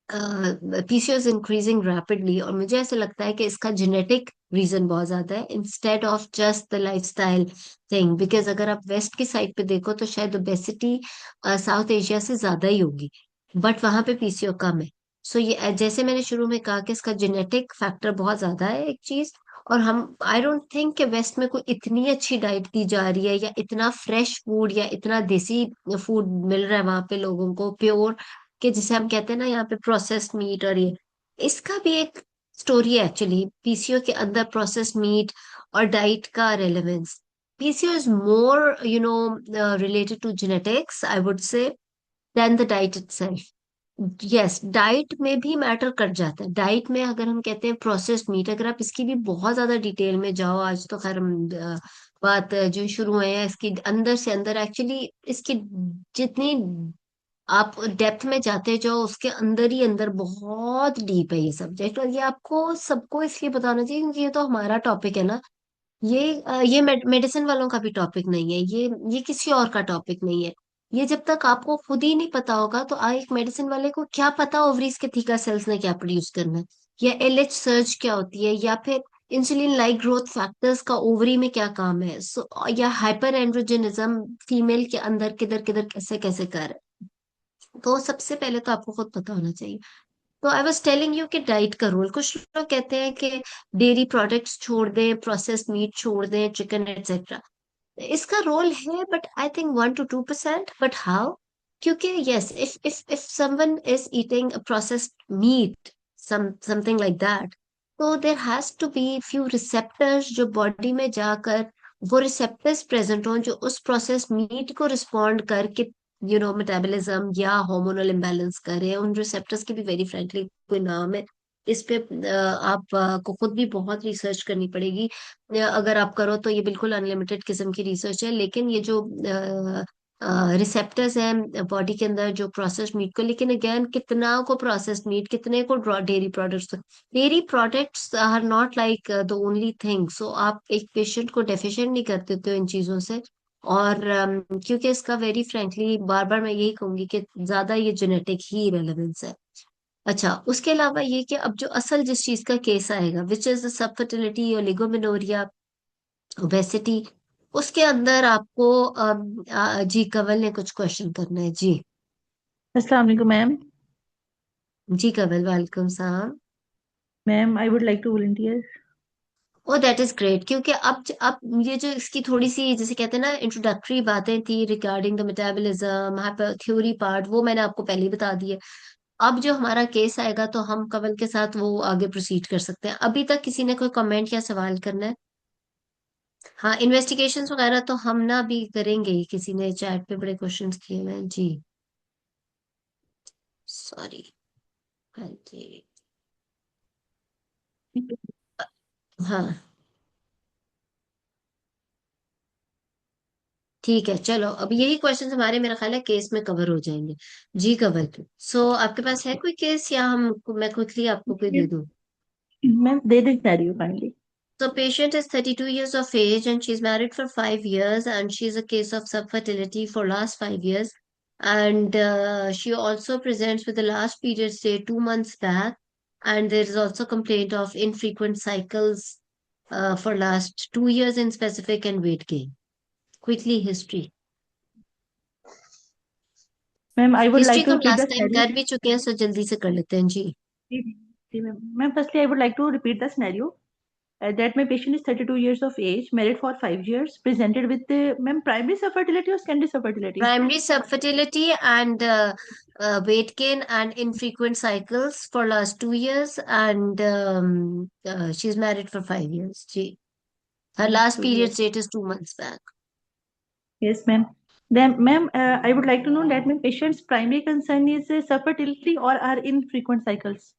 पीसीओ इंक्रीजिंग रैपिडली, और मुझे ऐसा लगता है कि इसका जेनेटिक रीजन बहुत ज्यादा है instead of just the lifestyle thing. Because अगर आप वेस्ट की साइड पे देखो तो शायद ओबेसिटी साउथ एशिया से ज्यादा ही होगी, बट वहां पे पीसीओ कम है। सो ये जैसे मैंने शुरू में कहा कि इसका जेनेटिक फैक्टर बहुत ज्यादा है एक चीज। और हम आई डोंट थिंक कि वेस्ट में कोई इतनी अच्छी डाइट दी जा रही है, या इतना फ्रेश फूड या इतना देसी फूड मिल रहा है वहां पे लोगों को, प्योर, कि जिसे हम कहते हैं ना यहाँ पे प्रोसेस्ड मीट, और ये इसका भी एक स्टोरी है एक्चुअली पीसीओ के अंदर प्रोसेस मीट और डाइट का relevance. PCO is more related to genetics I would say then the diet itself. Yes, diet में भी मैटर कर जाता है. डाइट में अगर हम कहते हैं प्रोसेस्ड मीट, अगर आप इसकी भी बहुत ज्यादा डिटेल में जाओ, आज तो खैर हम बात जो शुरू हुए हैं इसकी अंदर से अंदर एक्चुअली इसकी जितनी आप डेप्थ में जाते जाओ उसके अंदर ही अंदर बहुत डीप है ये सब्जेक्ट. और ये आपको सबको इसलिए बताना चाहिए क्योंकि ये तो हमारा टॉपिक है ना. ये मेडिसिन वालों का भी टॉपिक नहीं है, ये किसी और का टॉपिक नहीं है. ये जब तक आपको खुद ही नहीं पता होगा तो एक मेडिसिन वाले को क्या पता ओवरीज के थीका सेल्स ने क्या प्रोड्यूस करना है, या एलएच सर्ज क्या होती है, या फिर इंसुलिन लाइक ग्रोथ फैक्टर्स का ओवरी में क्या काम है. या हाइपर एंड्रोजेनिज्म फीमेल के अंदर किधर किधर कैसे कैसे कर रहा है. तो सबसे पहले तो आपको खुद पता होना चाहिए. तो आई वॉज टेलिंग यू कि डाइट का रोल, कुछ लोग कहते हैं कि डेयरी प्रोडक्ट्स छोड़ दें, प्रोसेस्ड मीट छोड़ दें, चिकन एक्सेट्रा. इसका रोल है but I think 1 to 2%. But how? क्योंकि yes, if someone is eating processed meat, something like that, तो there has to be few receptors जो बॉडी में जाकर वो रिसेप्टर्स प्रेजेंट हों जो उस प्रोसेस्ड मीट को रिस्पॉन्ड करके मेटाबॉलिज्म या हार्मोनल इम्बैलेंस करे. उन रिसेप्टर्स की भी वेरी फ्रेंकली कोई नाम है. इस पे आप को खुद भी बहुत रिसर्च करनी पड़ेगी. अगर आप करो तो ये बिल्कुल अनलिमिटेड किस्म की रिसर्च है. लेकिन ये जो रिसेप्टर्स हैं बॉडी के अंदर जो प्रोसेस्ड मीट को, लेकिन अगेन कितना को प्रोसेस्ड मीट, कितने को dairy products. Dairy products are not like the only thing. So आप एक पेशेंट को डेफिशिएंट नहीं कर देते हो इन चीजों से. और क्योंकि इसका वेरी फ्रेंकली बार बार मैं यही कहूंगी कि ज्यादा ये जेनेटिक ही रेलेवेंस है. अच्छा, उसके अलावा ये कि अब जो असल जिस चीज का केस आएगा which is the sub fertility, oligomenorrhoea, obesity, उसके अंदर आपको जी कवल ने कुछ क्वेश्चन करना है. जी. अस्सलाम वालेकुम मैम. जी कवल, वेलकम साहब. Ma'am, I would like to volunteer. Oh that is great. क्योंकि अब ये जो इसकी थोड़ी सी जैसे कहते हैं ना इंट्रोडक्टरी बातें थी regarding the metabolism hyper theory part, वो मैंने आपको पहले ही बता दी है. अब जो हमारा केस आएगा तो हम कवल के साथ वो आगे प्रोसीड कर सकते हैं. अभी तक किसी ने कोई कमेंट या सवाल करना है? हाँ, इन्वेस्टिगेशंस वगैरह तो हम ना भी करेंगे ही. किसी ने चैट पे बड़े क्वेश्चंस किए हुए हैं. जी. सॉरी. हाँ जी. हाँ, ठीक है. चलो, अब यही क्वेश्चंस हमारे मेरा ख्याल है केस में कवर हो जाएंगे. जी कवल. आपके पास है कोई केस या मैं क्विकली आपको कोई दे दूं? मैम दे दें scenario kindly. So patient is 32 years of age and she's married for 5 years and she's a case of subfertility for last 5 years. And she also presents with the last period say 2 months back. And there is also complaint of infrequent cycles for last 2 years in specific and weight gain. Quickly history. Ma'am I would history like to तो हम repeat the last time scenario. कर भी चुके हैं सो जल्दी से कर लेते हैं. जी. जी ma'am. Ma'am firstly I would like to repeat the scenario. That my patient is 32 years of age, married for 5 years, presented with ma'am primary subfertility or secondary subfertility? Primary subfertility and weight gain and infrequent cycles for last 2 years, and she's married for 5 years. Ji. Her last 2 years. period date is 2 months back. Yes, ma'am. Then, ma'am, I would like to know that my patient's primary concern is subfertility or are infrequent cycles?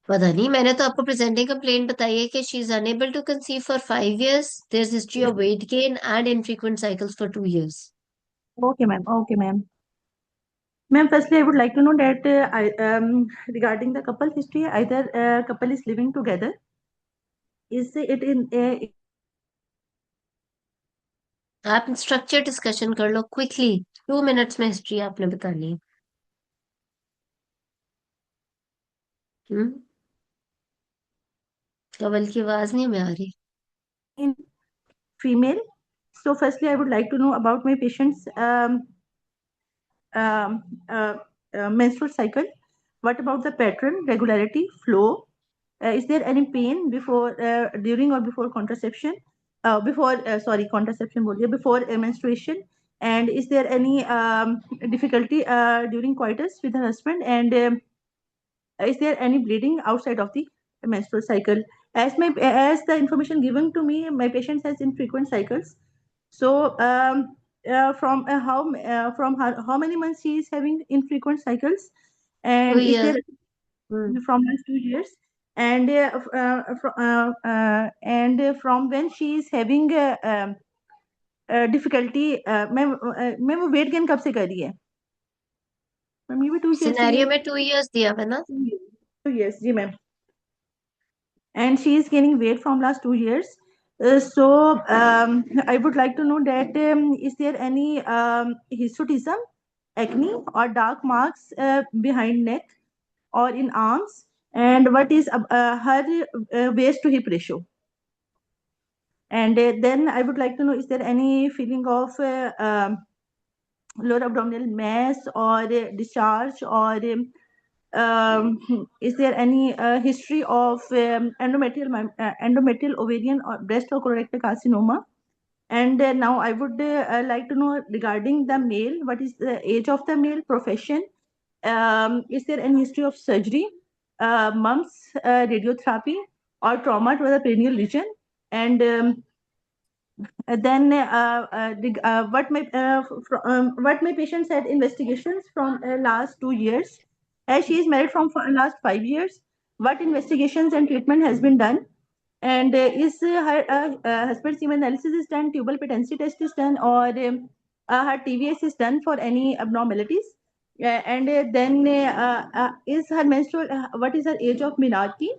पता नहीं, मैंने तो आपको presenting complaint बताई है कि she is unable to conceive for 5 years. There is history Yes. Of weight gain and infrequent cycles for 2 years. Okay, ma'am. Okay, ma'am. Ma'am, firstly, I would like to know that regarding the couple history, either couple is living together. Is it in आप structure discussion कर लो quickly. 2 minutes में history आपने बतानी है. हम्म. कवल की आवाज नहीं हमें आ रही. in female? So, firstly, I would like to know about my patient's um, uh, menstrual cycle. What about the pattern, regularity, flow? Is there any pain before, during, or before contraception? Contraception बोलिए, before menstruation. And is there any difficulty during coitus with the husband? And is there any bleeding outside of the menstrual cycle? As the information given to me, my patient has infrequent cycles. So from how many months she is having infrequent cycles, two and is there years. Hmm. from last 2 years, and from when she is having difficulty, ma'am वो weight gain कब से कर रही है? Ma'am ये भी 2 years से scenario में 2 इयर्स दिया हुआ है ना. 2 years जी ma'am, and she is gaining weight from last 2 years. So I would like to know that is there any hirsutism, acne, or dark marks behind neck or in arms, and what is her waist to hip ratio? And then I would like to know, is there any feeling of lower abdominal mass or discharge, or is there any history of endometrial ovarian or breast or colorectal carcinoma? And now I would like to know regarding the male, what is the age of the male, profession, is there any history of surgery, mumps, radiotherapy, or trauma to the perineal region? And then what my patient said, investigations from last 2 years, as she is married from last 5 years, what investigations and treatment has been done, and is her husband's semen analysis is done, tubal patency test is done, or her TVS is done for any abnormalities. And then is her menstrual, what is her age of menarche,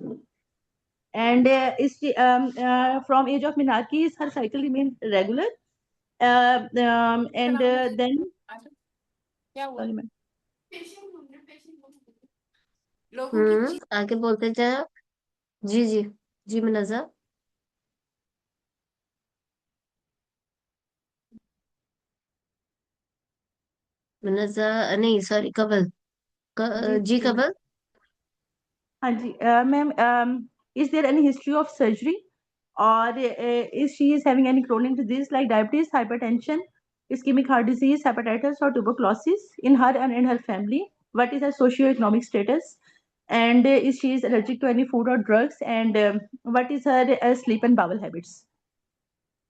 and is she, from age of menarche, is her cycle remain regular? And then sorry ma'am. आगे बोलते जाए आप. जी जी. जी मुनज़्ज़ा. मुनज़्ज़ा नहीं, sorry, कवल. जी जी जी कवल. हाँ जी ma'am, is there any history of surgery, or is she is having any chronic disease like diabetes, hypertension, ischemic heart disease, hepatitis, or tuberculosis in her and in her family? What is her socioeconomic status? And is she is allergic to any food or drugs? And what is her sleep and bowel habits?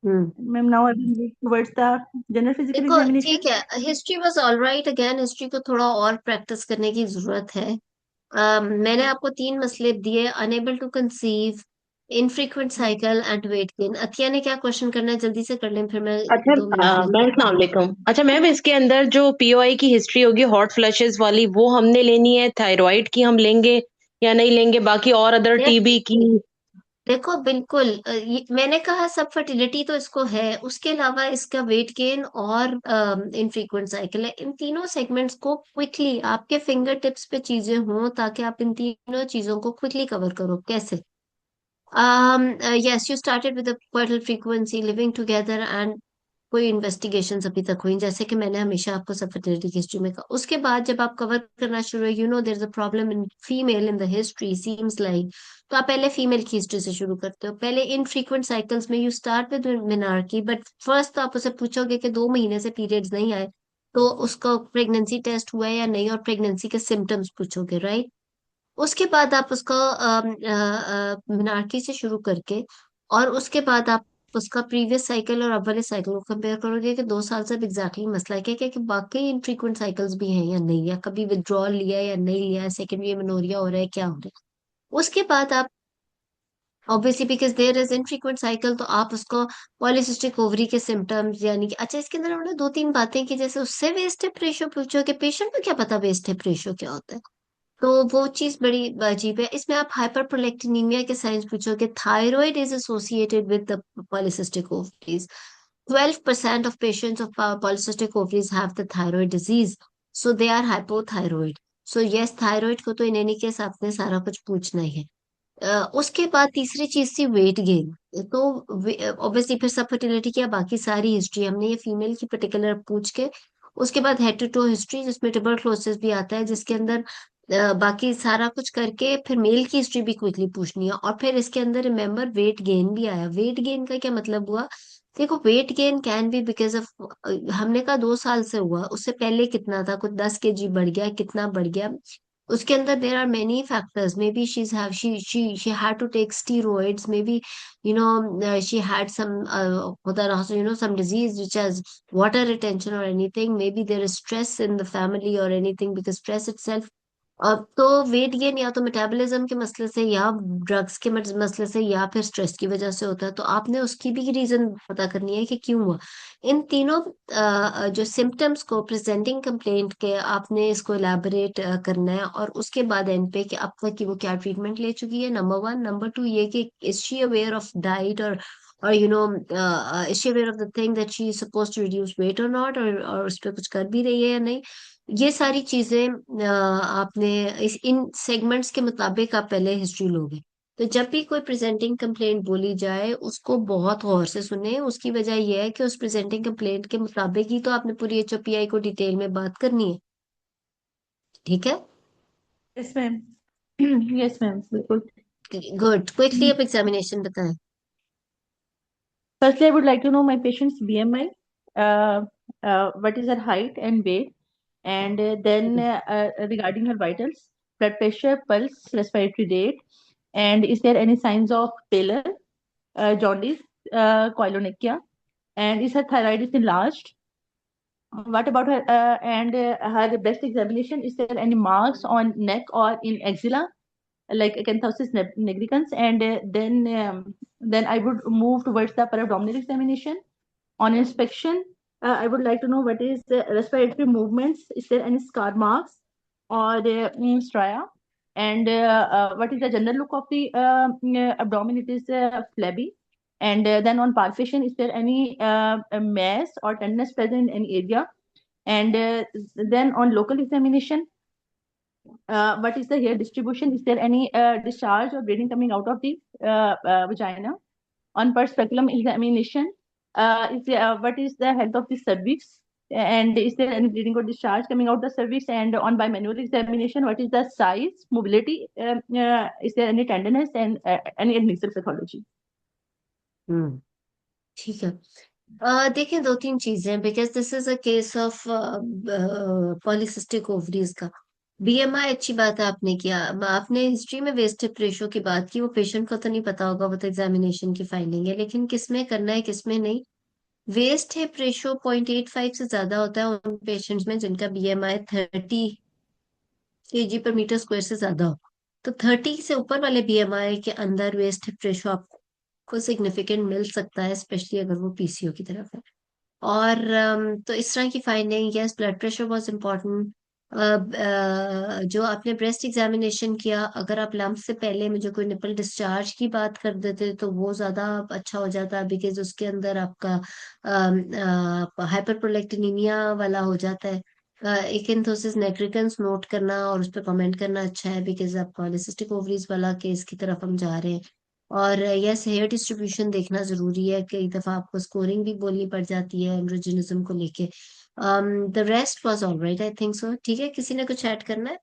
Hmm. Ma'am, now I will move towards the general physical देखो examination. ठीक है, history was all right. Again history को थोड़ा और practice करने की जरूरत है. मैंने आपको 3 मसले दिए: unable to conceive, infrequent cycle and weight gain. Atiya ने क्या क्वेश्चन करना है, जल्दी से कर लें, फिर मैं अच्छा 2 मिनट लेती मैम अस्सलाम वालेकुम। अच्छा मैम, इसके अंदर जो पीओआई की हिस्ट्री होगी हॉट फ्लशेस वाली, वो हमने लेनी है? थायराइड की हम लेंगे या नहीं लेंगे? बाकी और अदर हूँ. टीबी की? देखो बिल्कुल, मैंने कहा सब फर्टिलिटी तो इसको है, उसके अलावा इसका वेट गेन और इनफ्रीक्वेंट साइकिल है. इन तीनों सेगमेंट्स को क्विकली आपके फिंगर टिप्स पे चीजें हों, ताकि आप इन तीनों चीजों को क्विकली कवर करो. कैसे? yes, you started with the quartal frequency, living together, and कोई इन्वेस्टिगेशंस अभी तक हुई, जैसे कि मैंने हमेशा आपको सब फर्टिलिटी की हिस्ट्री में कहा. उसके बाद जब आप कवर करना शुरू, you know there is a problem in female in the history seems like, तो आप पहले फीमेल की हिस्ट्री से शुरू करते हो. पहले इनफ्रीक्वेंट साइकिल्स में you start with menarche, but first तो आप उसे पूछोगे कि 2 महीने से पीरियड्स नहीं आए, तो उसका प्रेगनेंसी टेस्ट हुआ है या नहीं, और प्रेगनेंसी के सिम्टम्स पूछोगे, राइट? उसके बाद आप उसका मिनार्की से शुरू करके, और उसके बाद आप उसका प्रीवियस साइकिल और अब वाले साइकिल को कंपेयर करोगे कि 2 साल से अब एग्जैक्टली मसला क्या क्या, कि बाकी इनफ्रीक्वेंट साइकिल्स भी हैं या नहीं, या कभी विड्रॉल लिया है या नहीं लिया है, सेकेंडरी मेनोरिया हो रहा है, क्या हो रहा है. उसके बाद आप obviously because there is infrequent cycle, तो आप उसको पॉलिसिस्टिक ओवरी के सिम्टम्स, यानी कि अच्छा, इसके अंदर हमने 2-3 बातें की, जैसे उससे वेस्ट हिप रेशियो पूछो, कि पेशेंट को क्या पता वेस्ट हिप रेशियो क्या होता है, तो वो चीज बड़ी अजीब है. इसमें आप हाइपरप्रोलेक्टिनीमिया के साइंस पूछोगे. Thyroid is associated with the polycystic ovaries. 12% of patients of polycystic ovaries have the thyroid disease, so they are hypothyroid. So yes, thyroid को तो इन एनी केस आपने सारा कुछ पूछना ही है. उसके बाद तीसरी चीज थी वेट गेन. तो ऑब्वियसली फिर सब फर्टिलिटी की बाकी सारी हिस्ट्री हमने ये फीमेल की पर्टिकुलर पूछ के, उसके बाद हेड टू टो हिस्ट्री जिसमें ट्यूबरक्लोसिस भी आता है, जिसके अंदर बाकी सारा कुछ करके फिर मेल की हिस्ट्री भी क्विकली पूछनी है. और फिर इसके अंदर रिमेम्बर वेट गेन भी आया. वेट गेन का क्या मतलब हुआ? देखो, weight gain can be because of, हमने कहा 2 साल से हुआ, उससे पहले कितना था, कुछ 10 kg बढ़ गया, कितना बढ़ गया, उसके अंदर there are many factors, maybe she's have she had to take steroids, maybe she had some खुदा ना some disease which has water retention or anything, maybe there is stress in the family or anything, because stress itself, अब तो weight gain या तो metabolism के मसले से, या ड्रग्स के मसले से, या फिर स्ट्रेस की वजह से होता है, तो आपने उसकी भी रीजन पता करनी है कि क्यों हुआ। इन तीनों जो सिम्टम्स को प्रेजेंटिंग कंप्लेंट के आपने इसको एलैबोरेट करना है, और उसके बाद एंड पे कि अब तक की वो क्या ट्रीटमेंट ले चुकी है, नंबर वन। नंबर टू ये कि is she aware of diet, और is she aware of the thing that she is suppose to reduce weight और नॉट, और उस पर कुछ कर भी रही है या नहीं। ये सारी चीजें आपने इस इन सेगमेंट्स के मुताबिक आप पहले हिस्ट्री लोगे। तो जब भी कोई प्रेजेंटिंग कंप्लेंट बोली जाए उसको बहुत गौर से सुने। उसकी वजह यह है कि उस प्रेजेंटिंग कंप्लेंट के मुताबिक ही तो आपने पूरी HOPI को डिटेल में बात करनी है। ठीक है, यस मैम। यस मैम, बिल्कुल। गुड। क्विकली अब एग्जामिनेशन बताएं। Firstly, I would like to know my patient's BMI, what is her height and weight, and then regarding her vitals, blood pressure, pulse, respiratory rate, and is there any signs of pallor, jaundice, koilonychia, and is her thyroid is enlarged? What about her and her breast examination? Is there any marks on neck or in axilla, like acanthosis nigricans? And then I would move towards the para-abdominal examination. On inspection, I would like to know what is the respiratory movements. Is there any scar marks or stria? And what is the general look of the abdomen? It is flabby. And then on palpation, is there any a mass or tenderness present in any area? And then on local examination, what is the hair distribution? Is there any discharge or bleeding coming out of the vagina? On per speculum examination, what is the health of the cervix? And is there any bleeding or discharge coming out the cervix? And on bimanual examination, what is the size, mobility? Is there any tenderness and any adnexal pathology? हम्म, ठीक है। देखें, दो तीन चीजें, because this is a case of polycystic ovaries का। BMI अच्छी बात है आपने किया। अब आपने हिस्ट्री में वेस्ट हिप रेशो की बात की, वो पेशेंट को तो नहीं पता होगा, वो तो एग्जामिनेशन की फाइंडिंग है, लेकिन किसमें करना है किसमें नहीं। वेस्ट हिप रेशो 0.85 से ज्यादा होता है उन पेशेंट्स में जिनका BMI 30 kg/m² से ज्यादा हो। तो 30 से ऊपर वाले BMI के अंदर वेस्ट हिप रेशो आपको सिग्निफिकेंट मिल सकता है, स्पेशली अगर वो PCO की तरफ है। और तो इस तरह की फाइंडिंग, यस ब्लड प्रेशर बहुत इंपॉर्टेंट। जो आपने ब्रेस्ट एग्जामिनेशन किया, अगर आप लम्प से पहले मुझे कोई निपल डिस्चार्ज की बात कर देते तो वो ज्यादा अच्छा हो जाता, बिकॉज उसके अंदर आपका हाइपरप्रोलेक्टिनीमिया वाला हो जाता है। एकिन्थोसिस नेग्रिकन्स नोट करना और उस पर कमेंट करना अच्छा है, बिकॉज आप पॉलिसिस्टिक ओवरीज वाला केस की तरफ हम जा रहे हैं। और यस, हेयर डिस्ट्रीब्यूशन देखना जरूरी है, कई दफा आपको स्कोरिंग भी बोलनी पड़ जाती है एंड्रोजिनिज्म को लेके। The rest was alright, I think so. ठीक है, किसी ने कुछ ऐड करना है?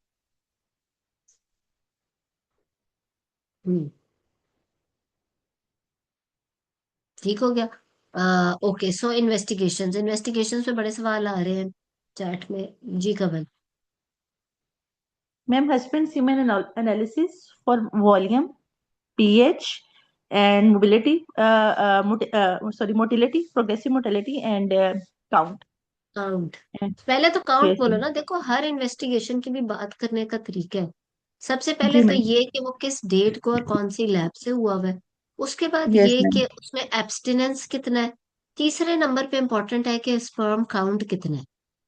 हम्म, ठीक हो गया। ओके, सो इन्वेस्टिगेशंस इन्वेस्टिगेशंस पे बड़े सवाल आ रहे हैं चैट में। जी कवल। Ma'am, husband semen analysis for volume, pH, and mobility, motility, progressive motility, and count. Count. And पहले तो काउंट yes, बोलो ma'am. ना। देखो, हर इन्वेस्टिगेशन की भी बात करने का तरीका है। सबसे जी पहले तो मैम। ये कि वो किस डेट को और कौन सी लैब से हुआ हुआ है। उसके बाद यस ये मैम। कि उसमें एब्सटिनेंस कितना है। तीसरे नंबर पे इंपॉर्टेंट है कि स्पर्म काउंट कितना है।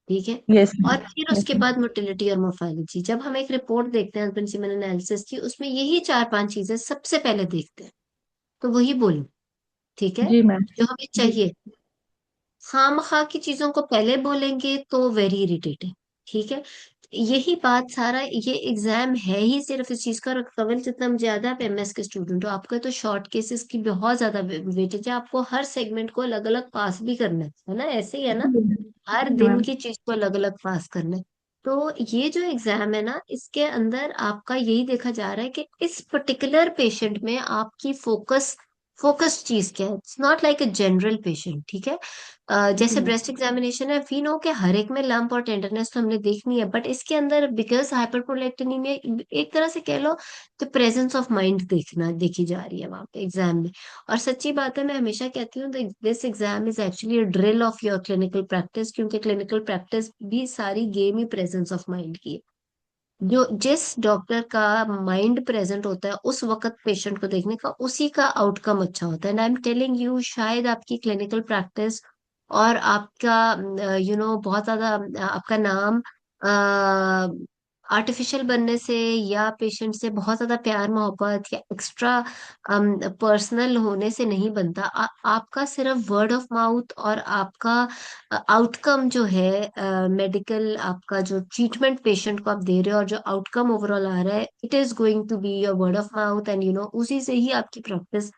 ठीक है। यस और मैम। फिर यस उसके मैम। बाद मोटिलिटी और मोर्फोलॉजी। जब हम एक रिपोर्ट देखते हैं हस्बैंड सीमेन एनालिसिस की, उसमें यही चार पांच चीजें सबसे पहले देखते हैं। तो वही बोलो। ठीक है, जी मैम। जो हमें जी। चाहिए। खामखा की चीजों को पहले बोलेंगे तो वेरी इरिटेटिंग। ठीक है, यही बात सारा ये एग्जाम है ही सिर्फ इस चीज का। और कवल, जितना ज्यादा आप MS के स्टूडेंट हो, आपका तो शॉर्ट केसेस की बहुत ज्यादा वेटेज है। आपको हर सेगमेंट को अलग अलग पास भी करना है ना, ऐसे ही है ना। हर जी दिन मैम। की चीज को अलग अलग पास करना है। तो ये जो एग्जाम है ना, इसके अंदर आपका यही देखा जा रहा है कि इस पर्टिकुलर पेशेंट में आपकी फोकस फोकस्ड चीज क्या है, it's not like a general patient, ठीक है। जी जैसे मैम। ब्रेस्ट एग्जामिनेशन है, वी नो के हर एक में लंप और टेंडरनेस तो हमने देखनी है, बट इसके अंदर बिकॉज हाइपरप्रोलेक्टिनीमिया एक तरह से कह लो तो प्रेजेंस ऑफ माइंड देखी जा रही है वहां पे एग्जाम में। और सच्ची बात है, मैं हमेशा कहती हूँ this exam is actually a drill of your clinical practice, क्योंकि क्लिनिकल प्रैक्टिस भी सारी game he presence of mind की है। जो जिस डॉक्टर का माइंड प्रेजेंट होता है उस वक्त पेशेंट को देखने का, उसी का आउटकम अच्छा होता है। And I am telling you, शायद आपकी क्लिनिकल प्रैक्टिस और आपका बहुत ज्यादा आपका नाम आर्टिफिशियल बनने से या पेशेंट से बहुत ज्यादा प्यार मोहब्बत या एक्स्ट्रा पर्सनल होने से नहीं बनता। आपका सिर्फ वर्ड ऑफ माउथ और आपका आउटकम जो है मेडिकल, आपका जो ट्रीटमेंट पेशेंट को आप दे रहे हो और जो आउटकम ओवरऑल आ रहा है, it is going to be your word of mouth, and उसी से ही आपकी प्रैक्टिस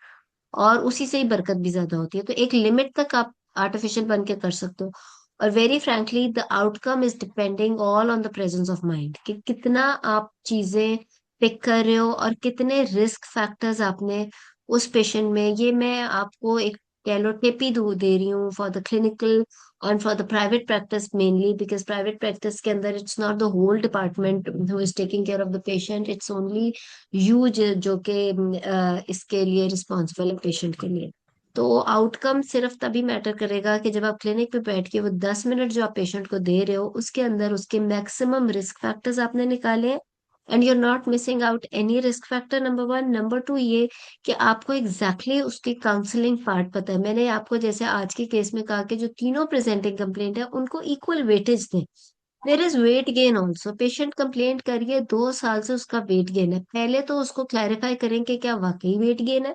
और उसी से ही बरकत भी ज्यादा होती है। तो एक लिमिट तक आप आर्टिफिशियल बन के कर सकते हो। और very frankly the outcome is depending all on the presence of mind, कि कितना आप चीजें पिक कर रहे हो और कितने रिस्क फैक्टर्स आपने उस पेशेंट में, ये मैं आपको एक कह लो टिप ही दे रही हूँ for the clinical and for the private practice mainly, because private practice के अंदर it's not the whole department who is taking care of the patient, it's only you जो कि इसके लिए रिस्पॉन्सिबल है पेशेंट के लिए। तो आउटकम सिर्फ तभी मैटर करेगा कि जब आप क्लिनिक पे बैठ के वो 10 मिनट जो आप पेशेंट को दे रहे हो उसके अंदर उसके मैक्सिमम रिस्क फैक्टर्स आपने निकाले, and you are not missing out any risk factor, number one. Number two ये कि आपको एग्जैक्टली exactly उसकी काउंसलिंग पार्ट पता है। मैंने आपको जैसे आज के केस में कहा कि जो तीनों प्रेजेंटिंग कंप्लेंट है उनको इक्वल वेटेज दें। There is weight gain also, patient complaint करिए 2 साल से उसका वेट गेन है, पहले तो उसको क्लैरिफाई करें कि क्या वाकई वेट गेन है,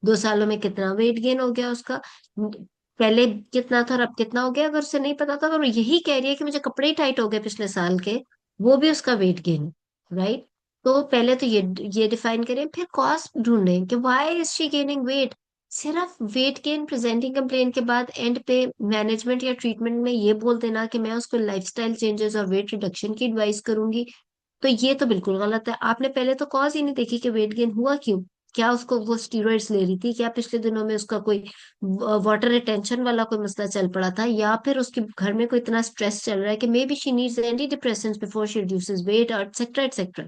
2 सालों में कितना वेट गेन हो गया उसका, पहले कितना था और अब कितना हो गया। अगर उसे नहीं पता था, अगर वो यही कह रही है कि मुझे कपड़े ही टाइट हो गए पिछले साल के, वो भी उसका वेट गेन है, राइट। तो पहले तो ये डिफाइन करें, फिर कॉस्ट ढूंढें कि why is she gaining weight. सिर्फ वेट गेन प्रेजेंटिंग कंप्लेंट के बाद एंड पे मैनेजमेंट या ट्रीटमेंट में ये बोल देना कि मैं उसको लाइफस्टाइल चेंजेस और वेट रिडक्शन की एडवाइस करूंगी, तो ये तो बिल्कुल गलत है। आपने पहले तो कॉज ही नहीं देखी कि वेट गेन हुआ क्यों। क्या उसको वो स्टीरॉइड्स ले रही थी, क्या पिछले दिनों में उसका कोई वाटर रिटेंशन वाला कोई मसला चल पड़ा था, या फिर उसके घर में कोई इतना स्ट्रेस चल रहा है कि maybe she needs antidepressants before she reduces weight, etcetera etcetera,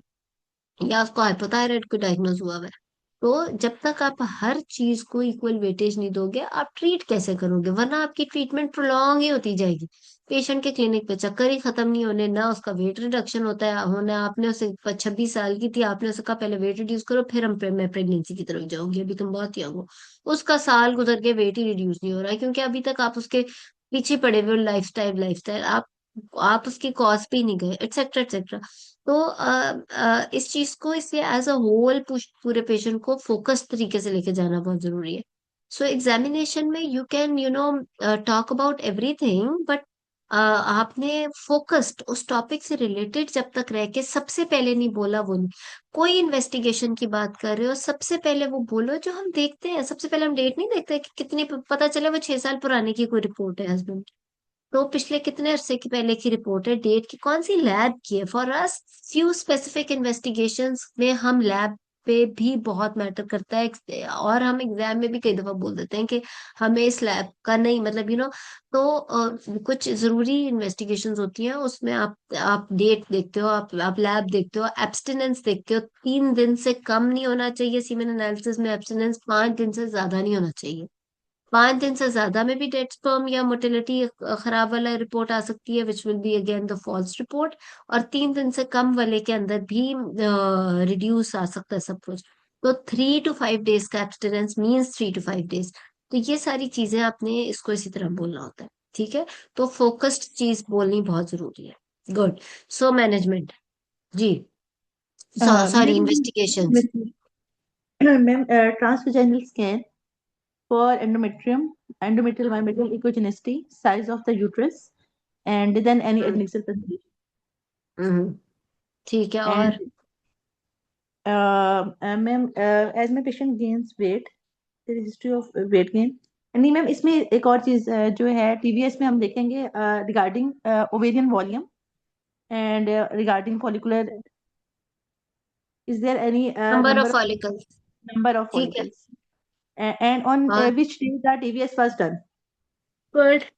या उसको हाइपोथायराइड को डायग्नोज हुआ हुआ है। तो जब तक आप हर चीज को इक्वल वेटेज नहीं दोगे, आप ट्रीट कैसे करोगे, वरना आपकी ट्रीटमेंट प्रोलॉन्ग ही होती जाएगी। पेशेंट के क्लिनिक पे चक्कर ही खत्म नहीं होने, ना उसका वेट रिडक्शन होता है होना। आपने उसे 26 साल की थी, आपने उसे कहा पहले वेट रिड्यूस करो, फिर मैं प्रेगनेंसी की तरफ जाऊंगी, अभी तुम बहुत यंग हो। उसका साल गुजर के वेट ही रिड्यूस नहीं हो रहा है, क्योंकि अभी तक आप उसके पीछे पड़े हुए लाइफस्टाइल लाइफस्टाइल आप उसकी कॉज पे ही नहीं गए, एटसेट्रा एटसेट्रा। तो इस चीज को इसलिए एज अ होल पूरे पेशेंट को फोकस तरीके से लेके जाना बहुत जरूरी है। सो एग्जामिनेशन में you can talk about everything, but आपने फोकस्ड उस टॉपिक से रिलेटेड जब तक रह के सबसे पहले नहीं बोला, वो नहीं। कोई इन्वेस्टिगेशन की बात कर रहे हो, सबसे पहले वो बोलो जो हम देखते हैं। सबसे पहले हम डेट नहीं देखते कि कितनी, पता चले वो 6 साल पुराने की कोई रिपोर्ट है हस्बैंड, तो पिछले कितने अरसे की पहले की रिपोर्ट है, डेट की, कौन सी लैब की है। For us few specific investigations में हम लैब पे भी बहुत मैटर करता है, और हम एग्जाम में भी कई दफा बोल देते हैं कि हमें इस लैब का नहीं, मतलब तो कुछ जरूरी इन्वेस्टिगेशंस होती हैं, उसमें आप डेट देखते हो, आप लैब देखते हो, एब्सटिनेंस देखते हो। 3 दिन से कम नहीं होना चाहिए सीमेन एनालिसिस में, एब्सटिनेंस 5 दिन से ज्यादा नहीं होना चाहिए। 5 दिन से ज्यादा में भी डेड स्पर्म या मोटिलिटी खराब वाला रिपोर्ट आ सकती है, which will be again the false report. और 3 दिन से कम वाले के अंदर भी रिड्यूस आ सकता है सब कुछ। तो 3 to 5 डेज का एब्सटिनेंस मीन्स 3 to 5 डेज। तो ये सारी चीजें आपने इसको इसी तरह बोलना होता है, ठीक है। तो फोकस्ड चीज बोलनी बहुत जरूरी है। गुड। सो मैनेजमेंट, जी, sorry, investigation. Ma'am transvaginal scan for endometrium, endometrial myomedial echogenicity, size of the uterus, and then any adnexal presentation. ठीक है, And और ma'am, as my patient gains weight, there is history of weight gain. नहीं ma'am, इसमें एक और चीज जो है टीवीएस में हम देखेंगे regarding ovarian volume and regarding follicular, is there any number of number follicles, of ठीक है। follicles and on और which day the TVS was done. Good. जी,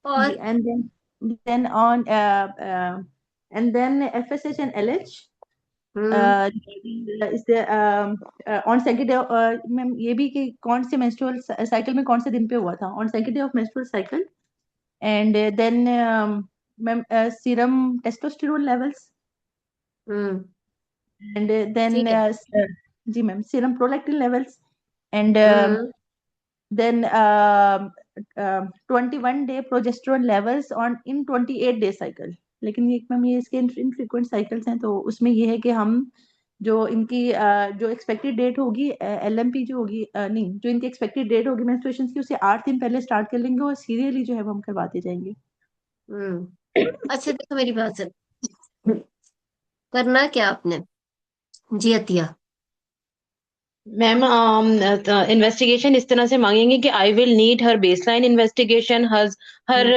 और then on and then FSH and LH hmm is there on second day ma'am ये भी कि कौन से menstrual cycle में कौन से दिन पे हुआ था on second day of menstrual cycle and then ma'am serum testosterone levels hmm and then ठीक है। जी ma'am serum prolactin levels and hmm then 21 day progesterone levels on in 28 day cycle. लेकिन ये मैम ये इसके इनफ्रीक्वेंट साइकिल्स हैं तो उसमें ये है कि हम जो इनकी जो एक्सपेक्टेड डेट होगी LMP जो होगी नहीं जो इनकी एक्सपेक्टेड डेट होगी मेंस्ट्रुएशन की उससे 8 दिन पहले स्टार्ट कर लेंगे और सीरियली जो है वो हम करवाते जाएंगे। अच्छा देखो मेरी बात सुन, करना क्या आपने? जी अतिया। मैम इन्वेस्टिगेशन इस तरह से मांगेंगे कि I will need her baseline investigation, her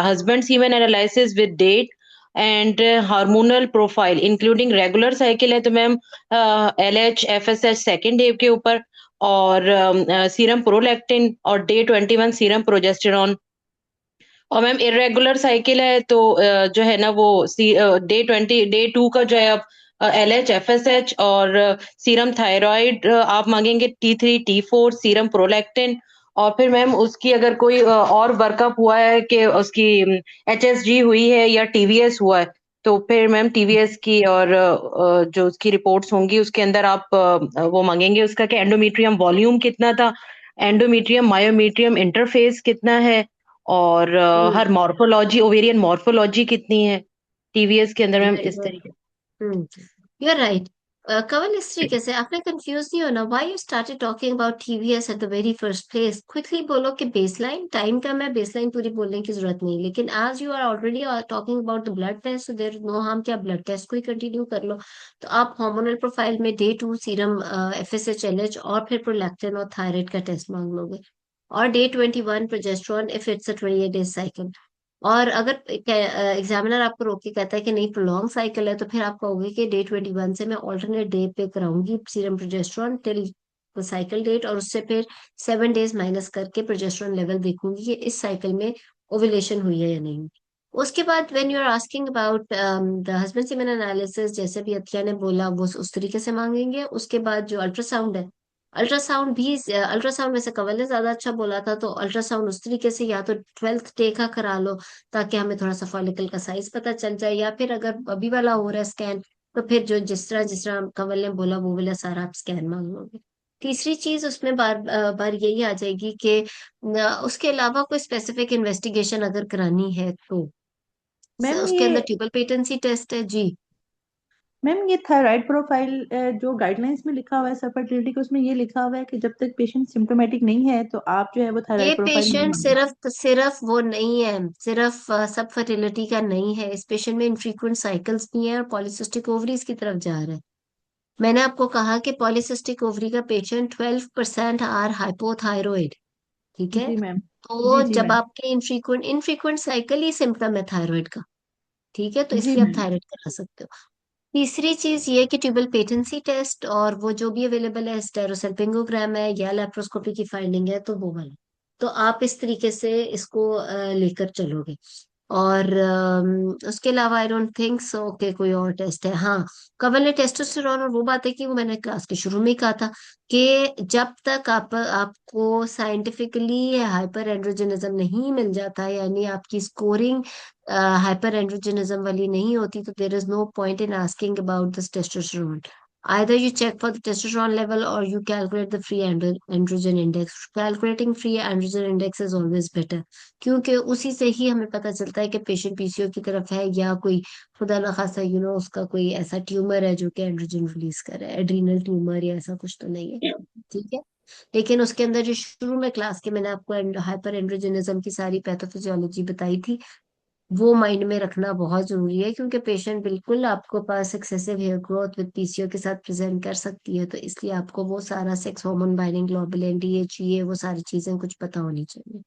husband semen analysis with date and hormonal profile including regular cycle है तो ma'am LH FSH second day के ऊपर और सीरम प्रोलैक्टिन और डे 21 सीरम प्रोजेस्टेरॉन। और मैम इरेगुलर साइकिल है तो जो है ना वो डे 2 का जो है आप LH FSH और सीरम थायराइड आप मांगेंगे T3 T4 सीरम प्रोलैक्टिन। और फिर मैम उसकी अगर कोई और वर्कअप हुआ है कि उसकी HSG हुई है या TVS हुआ है तो फिर मैम TVS की और जो उसकी रिपोर्ट्स होंगी उसके अंदर आप वो मांगेंगे उसका कि एंडोमेट्रियम वॉल्यूम कितना था, एंडोमेट्रियम मायोमेट्रियम इंटरफेस कितना है और हर मॉर्फोलॉजी ओवेरियन मॉर्फोलॉजी कितनी है टीवीएस के अंदर मैम वेरी इस गुड। तरीके। You are right. कवल, इस तरीके से आपने कंफ्यूज नहीं होना। Why you started talking about TVS at the very first place? Quickly बोलो कि बेसलाइन टाइम का, मैं बेसलाइन पूरी बोलने की जरूरत नहीं, लेकिन as you are already talking about the blood test, so there no harm कि आप ब्लड टेस्ट को ही कंटिन्यू कर लो। तो आप हार्मोनल प्रोफाइल में डे 2 सीरम FSH LH और फिर प्रोलैक्टिन और थायराइड का टेस्ट मांग लोगे, और day 21 progesterone if it's a 28 days cycle. और अगर एग्जामिनर आपको रोक के कहता है कि नहीं प्रोलॉन्ग साइकिल है, तो फिर आप कहोगे कि डे 21 से मैं ऑल्टरनेट डे पे कराऊंगी serum progesterone till the cycle date, और उससे फिर 7 डेज माइनस करके प्रोजेस्टेरॉन लेवल देखूंगी कि इस साइकिल में ओव्यूलेशन हुई है या नहीं। उसके बाद when you are asking about the husband semen analysis, जैसे भी अतिया ने बोला वो उस तरीके से मांगेंगे। उसके बाद जो अल्ट्रासाउंड है, अल्ट्रासाउंड वैसे कंवल ने ज्यादा अच्छा बोला था, तो अल्ट्रासाउंड उस तरीके से या तो 12th डे का करा लो ताकि हमें थोड़ा सा फॉलिकल का साइज पता चल जाए, या फिर अगर अभी वाला हो रहा है स्कैन तो फिर जो जिस तरह कंवल ने बोला वो वाला सारा आप स्कैन मांग लोगे। तीसरी चीज उसमें बार बार यही आ जाएगी कि उसके अलावा कोई स्पेसिफिक इन्वेस्टिगेशन अगर करानी है तो मैम उसके अंदर ट्यूबल पेटेंसी टेस्ट है जी। ये थायराइड प्रोफाइल जो गाइडलाइंस में लिखा हुआ है सब फर्टिलिटी का उसमें ये लिखा हुआ है कि जब तक पेशेंट सिम्टोमेटिक नहीं है तो आप जो है वो ये थायराइड प्रोफाइल नहीं पेशेंट मांगे। सिर्फ वो नहीं है, सिर्फ सब फर्टिलिटी का नहीं है। इस पेशेंट में इनफ्रीक्वेंट साइकिल्स भी हैं और पॉलिसिस्टिक ओवरीज की तरफ जा रहा है। मैंने आपको कहा कि पॉलिसिस्टिक ओवरी का पेशेंट 12% आर हाइपोथायरॉइड, ठीक है? जी मैम। तो जी जब मैम। आपके इनफ्रीक्वेंट इनफ्रीक्वेंट साइकिल ही सिम्टम है थायराइड का, ठीक है? तो जी इसलिए आप मैम। थायराइड करा सकते हो। तीसरी चीज ये कि ट्यूबल पेटेंसी टेस्ट और वो जो भी अवेलेबल है, स्टेरोसल्पिंगोग्राम है या लेप्रोस्कोपी की फाइंडिंग है, तो वो वाला। तो आप इस तरीके से इसको लेकर चलोगे। और उसके अलावा आई डोंट थिंक सो कि कोई और टेस्ट है। हाँ, कवल ने टेस्टोस्टेरोन और वो बातें की, वो मैंने क्लास के शुरू में ही कहा था कि जब तक आपको साइंटिफिकली हाइपर एंड्रोजनिज्म नहीं मिल जाता, यानी आपकी स्कोरिंग हाइपर एंड्रोजनिज्म वाली नहीं होती, तो there is no point in asking about this testosterone. Either you check for the testosterone level or you calculate the free androgen index. Calculating free androgen index is always better, क्योंकि उसी से ही हमें पता चलता है कि पेशेंट पीसीओ की तरफ है या कोई खुदा ना खासा उसका कोई ऐसा ट्यूमर है जो कि एंड्रोजन रिलीज कर रहा है, एड्रीनल ट्यूमर या ऐसा कुछ तो नहीं है, ठीक है? लेकिन उसके अंदर जो शुरू में क्लास के मैंने आपको हाइपर एंड्रोजनिज्म की सारी पैथोफिजियोलॉजी बताई थी, वो माइंड में रखना बहुत जरूरी है, क्योंकि पेशेंट बिल्कुल आपको पास excessive hair growth with PCO के साथ प्रेजेंट कर सकती है, तो इसलिए आपको वो सारा sex hormone binding globulin DHEA वो सारी चीजें कुछ पता होनी चाहिए,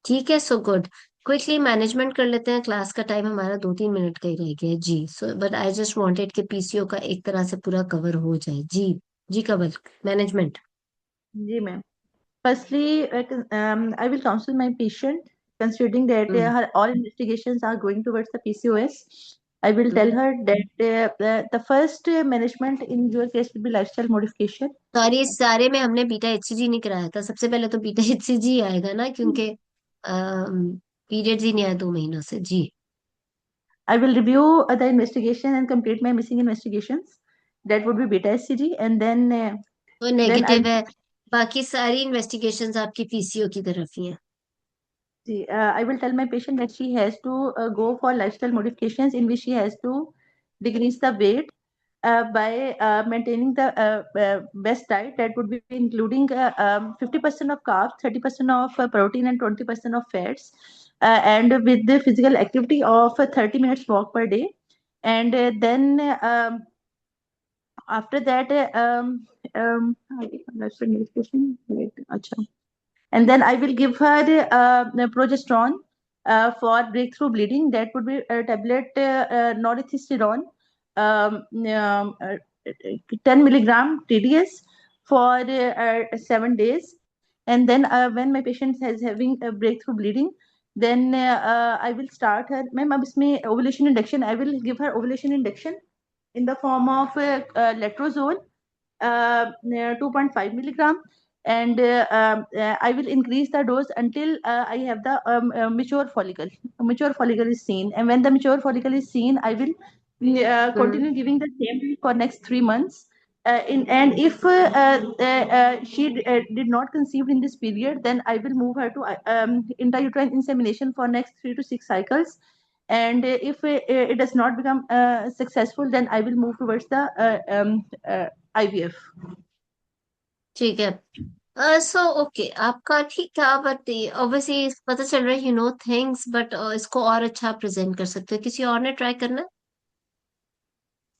ठीक है? So good. क्विकली मैनेजमेंट कर लेते हैं, क्लास का टाइम हमारा 2-3 मिनट का ही रह गया है जी। So but I just wanted कि पीसीओ का एक तरह से पूरा कवर हो जाए जी। जी कवर मैनेजमेंट। जी ma'am, firstly, I will counsel my patient, considering that hmm her all investigations are going towards the PCOS. I will tell hmm. her that the first management in your case will be lifestyle modification. Sorry, इस सारे में हमने beta HCG नहीं कराया था। सबसे पहले तो बीटा एचसीजी आएगा ना, क्योंकि पीरियड्स ही नहीं आया 2 महीनों से। जी। I will review the investigation and complete my missing investigations. That would be beta SCG, and तो then I नेगेटिव है। बाकी सारी इन्वेस्टिगेशंस आपकी पीसीओ की तरफ ही हैं। I will tell my patient that she has to go for lifestyle modifications in which she has to decrease the weight by maintaining the best diet. That would be including 50% of carbs, 30% of protein, and 20% of fats, and with the physical activity of 30 minutes walk per day. And then after that, lifestyle modification. Wait, acha. And then I will give her progesterone for breakthrough bleeding. That would be a tablet norethistérone, um, um, uh, 10 milligram TDS for 7 days. And then when my patient is having a breakthrough bleeding, then I will start her. Ma'am, अब इसमें ovulation induction. I will give her ovulation induction in the form of letrozole, 2.5 milligram, and I will increase the dose until I have the mature follicle. Mature follicle is seen, and when the mature follicle is seen, I will hmm. continue giving the same for next 3 months. And if she did not conceive in this period, then I will move her to intrauterine insemination for next 3 to 6 cycles. And if it does not become successful, then I will move towards the IVF. ठीक है। So okay, आपका ठीक था, but obviously पता चल रहा है you know things, but इसको और अच्छा प्रेजेंट कर सकते हो। किसी और ने ट्राई करना है?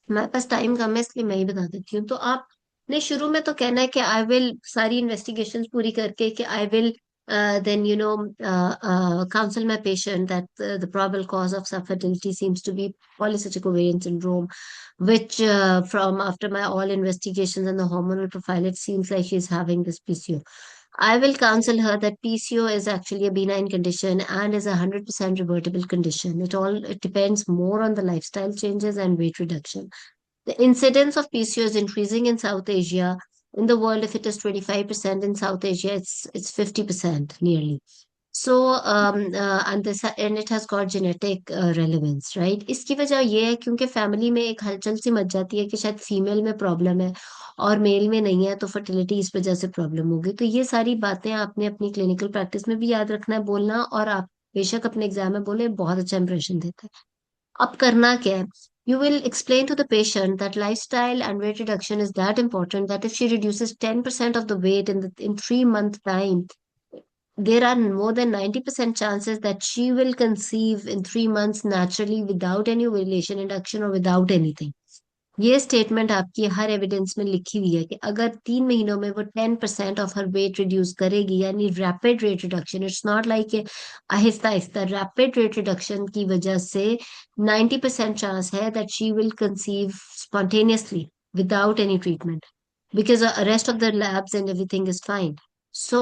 हमारे पास टाइम कम है, इसलिए मैं ही बता देती हूँ। तो आपने शुरू में तो कहना है कि आई विल सारी इन्वेस्टिगेशंस पूरी करके कि I will then counsel my patient that the probable cause of subfertility seems to be polycystic ovarian syndrome, which from after my all investigations and the hormonal profile, it seems like she's having this PCO. I will counsel her that PCO is actually a benign condition and is a 100% revertible condition. It depends more on the lifestyle changes and weight reduction. The incidence of PCO is increasing in South Asia. In the world, if it is 25%, in South Asia, it's 50% nearly. So, and it has got genetic relevance, right? इसकी वजह ये है क्योंकि family में एक हलचल see much जाती है कि शायद फीमेल में प्रॉब्लम है और मेल में नहीं है, तो फर्टिलिटी इस वजह से प्रॉब्लम होगी। तो ये सारी बातें आपने अपनी क्लिनिकल प्रैक्टिस में भी याद रखना है, बोलना, और आप बेशक अपने एग्जाम में बोले, बहुत अच्छा इंप्रेशन देता है। अब करना क्या है? You will explain to the patient that lifestyle and weight reduction is that important that if she reduces 10% of the weight in 3 month time, there are more than 90% chances that she will conceive in 3 months naturally without any ovulation induction or without anything. ये statement आपकी हर evidence में लिखी हुई है कि अगर 3 महीनों में वो 10% ऑफ हर वेट रिड्यूस करेगी, यानी rapid weight reduction, it's not like Aahista Aahista, rapid weight reduction की वजह से 90% चांस है that she will conceive spontaneously without any treatment, because rest of the labs and everything is fine. So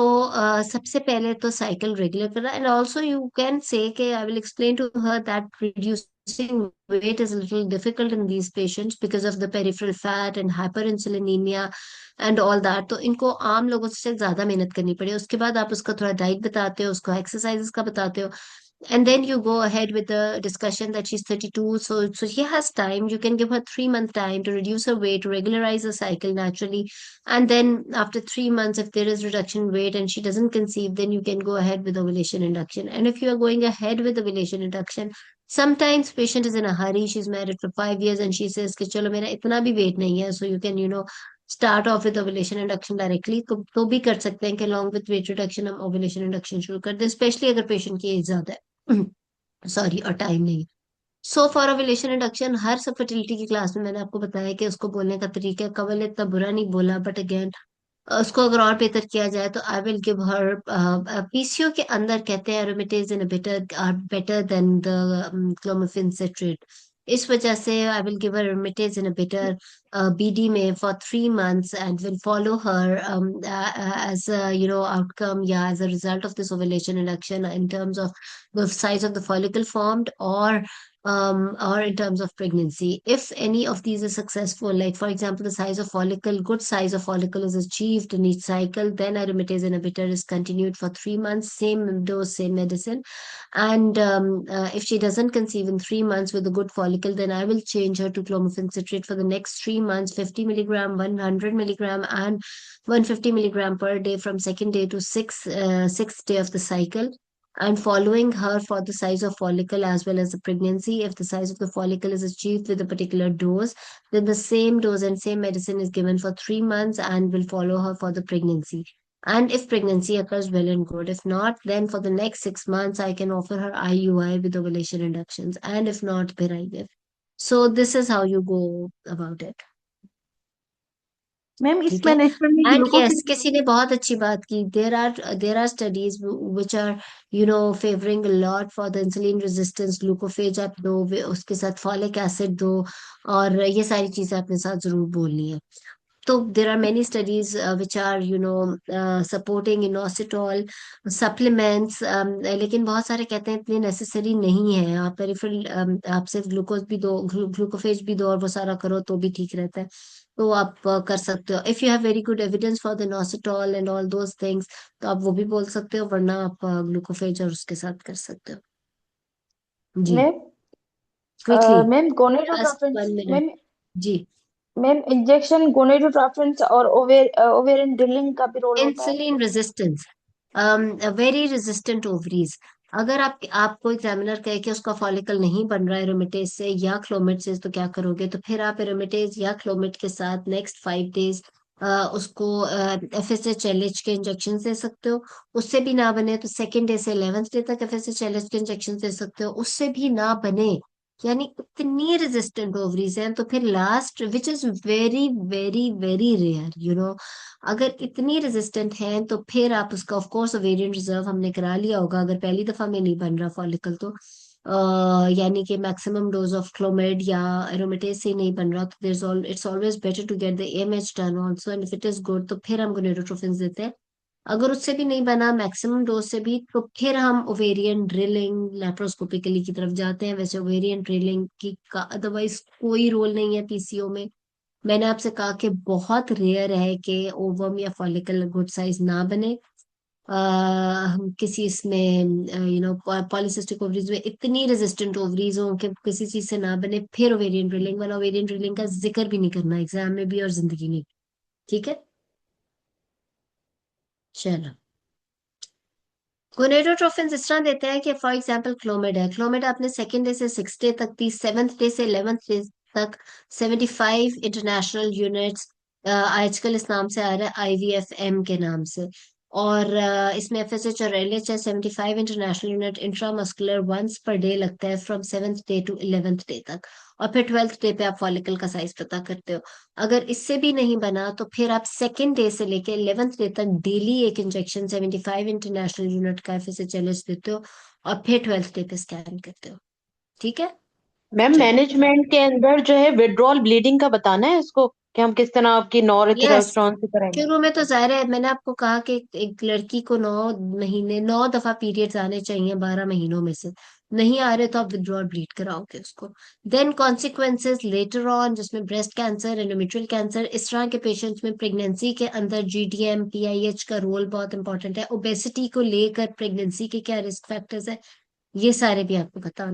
सबसे पहले तो cycle regular करना, and also you can say कि I will explain to her that reducing weight is a little difficult in these patients because of the peripheral fat and hyperinsulinemia and all that। तो इनको आम लोगों से ज्यादा मेहनत करनी पड़ी। उसके बाद आप उसका थोड़ा डाइट बताते हो, उसको एक्सरसाइजेस का बताते हो, and then you go ahead with the discussion that she's 32, so she has time. You can give her 3 month time to reduce her weight, to regularize her cycle naturally, and then after 3 months, if there is reduction in weight and she doesn't conceive, then you can go ahead with ovulation induction. And if you are going ahead with ovulation induction, sometimes patient is in a hurry. She's married for 5 years and she says कि चलो मेरा इतना भी weight नहीं है, so you can start off with ovulation induction directly। तो भी कर सकते हैं कि along with weight reduction हम ovulation induction शुरू कर दें, स्पेशली अगर पेशेंट की एज ज्यादा है, सॉरी, और टाइम नहीं। सो फॉर ओवुलेशन इंडक्शन, हर सब फर्टिलिटी की क्लास में मैंने आपको बताया कि उसको बोलने का तरीका, कवल इतना बुरा नहीं बोला, बट अगेन उसको अगर और बेहतर किया जाए तो I will give her PCO के अंदर कहते हैं aromatase inhibitor are better than the clomiphene citrate. इस वजह से आई विल गिव हर रेमिटेज इन अ बेटर BD में for 3 months and will follow her as outcome या as a result of this ovulation induction in terms of the size of the follicle formed or in terms of pregnancy. If any of these is successful, like for example, the size of follicle, good size of follicle is achieved in each cycle, then aromatase inhibitor is continued for 3 months, same dose, same medicine. And if she doesn't conceive in 3 months with a good follicle, then I will change her to clomiphene citrate for the next 3 months, 50 milligram, 100 milligram, and 150 milligram per day from second day to sixth day of the cycle, and following her for the size of follicle as well as the pregnancy. If the size of the follicle is achieved with a particular dose, then the same dose and same medicine is given for 3 months and will follow her for the pregnancy. And if pregnancy occurs, well and good. If not, then for the next 6 months, I can offer her IUI with ovulation inductions. And if not, then IVF. So this is how you go about it. Ma'am इस ठीक है. Management में and yes, ग्लूकोफिल किसी ने बहुत अच्छी बात की. There are studies which are favouring lot for the insulin resistance. Glucophage आप दो, उसके साथ फॉलिक एसिड दो, और ये सारी चीजें अपने साथ जरूर बोलनी है. तो there are many studies which are supporting inositol supplements, लेकिन बहुत सारे कहते हैं इतने नेसेसरी नहीं है. आप पेरिफेरल आप सिर्फ ग्लूकोज भी दो, ग्लूकोफेज भी दो और वो सारा करो तो भी ठीक रहता है. तो आप कर सकते हो. If you have very good evidence for the inositol and all those things, तो आप वो भी बोल सकते हो, वरना आप ग्लूकोफेज और उसके साथ कर सकते हो. जी, ma'am quickly, ma'am last gonadotropin 1 minute. Ma'am जी. मैम इंजेक्शन गोनेडोट्रोपिन और ओवेरियन ड्रिलिंग का भी रोल होता है? Insulin resistance, very resistant ovaries. अगर आपको एग्जामिनर कहे कि उसका फॉलिकल नहीं बन रहा है एरोमेटेज से या क्लोमिड से, तो क्या करोगे? तो फिर आप एरोमेटेज या क्लोमिड के साथ नेक्स्ट 5 days उसको FSH-LH के इंजेक्शन दे सकते हो. उससे भी ना बने तो सेकेंड डे से 11th डे तक FSH-LH के इंजेक्शन दे सकते हो. उससे भी ना बने, यानी इतनी रेजिस्टेंट ओवरीज हैं, तो फिर last, which is very very very rare, अगर इतनी रेजिस्टेंट है, तो फिर आप उसका ऑफ कोर्स ओवेरियन रिजर्व हमने करा लिया होगा. अगर पहली दफा में नहीं बन रहा फॉलिकल, तो यानी कि मैक्सिमम डोज ऑफ क्लोमिड या एरोमेटेज से नहीं बन रहा, तो it's always better to get the AMH done also, and if it is good तो फिर हम गोनेडोट्रोपिन देते हैं. अगर उससे भी नहीं बना मैक्सिमम डोज से भी, तो फिर हम ओवेरियन ड्रिलिंग लैप्रोस्कोपिकली की तरफ जाते हैं. वैसे ओवेरियन ड्रिलिंग की का अदरवाइज कोई रोल नहीं है PCO में. मैंने आपसे कहा कि बहुत रेयर है कि ओवम या फॉलिकल गुड साइज ना बने. हम किसी इसमें पॉलिसिस्टिक ओवरीज में इतनी रेजिस्टेंट ओवरीज हो कि किसी चीज से ना बने, फिर ओवेरियन ड्रिलिंग वाला. ओवेरियन ड्रिलिंग का जिक्र भी नहीं करना एग्जाम में भी और जिंदगी में. ठीक है, चलो. गोनेडोट्रोफिन इस तरह देते हैं कि फॉर एग्जाम्पल क्लोमिड है. क्लोमिड आपने सेकेंड डे से 6th डे तक दी, 7th डे से 11th डे तक 75 इंटरनेशनल यूनिट्स. आजकल इस नाम से आ रहा है IVFM के नाम से. और इसमें FSH और LH है. 75 international unit intramuscular once per day लगता है from 7th day to 11th day तक. और फिर 12th डे पे आप फॉलिकल का साइज पता करते हो. अगर इससे भी नहीं बना, तो फिर आप सेकेंड डे से लेके 11th डे तक डेली एक इंजेक्शन 75 इंटरनेशनल यूनिट का FSH-LH देते हो, और फिर 12th डे पे स्कैन करते हो. ठीक है, मैम चलो. मैनेजमेंट के अंदर जो है विड्रॉल ब्लीडिंग का बताना है इसको कि हम किस तरह आपकी यस, नॉरेथिरोस्टेरोन से कराएंगे. शुरू में तो जाहिर है, मैंने आपको कहा कि एक लड़की को 9 महीने 9 दफा पीरियड्स आने चाहिए 12 महीनों में से. नहीं आ रहे तो आप विड्रॉल ब्लीड कराओगे उसको. देन कॉन्सिक्वेंसेस लेटर ऑन, जिसमें ब्रेस्ट कैंसर, एंडोमेट्रियल कैंसर, इस तरह के पेशेंट्स में प्रेगनेंसी के अंदर GTM PIH का रोल बहुत इंपॉर्टेंट है. ओबेसिटी को लेकर प्रेगनेंसी के क्या रिस्क फैक्टर्स है, ये सारे भी आपको बताना.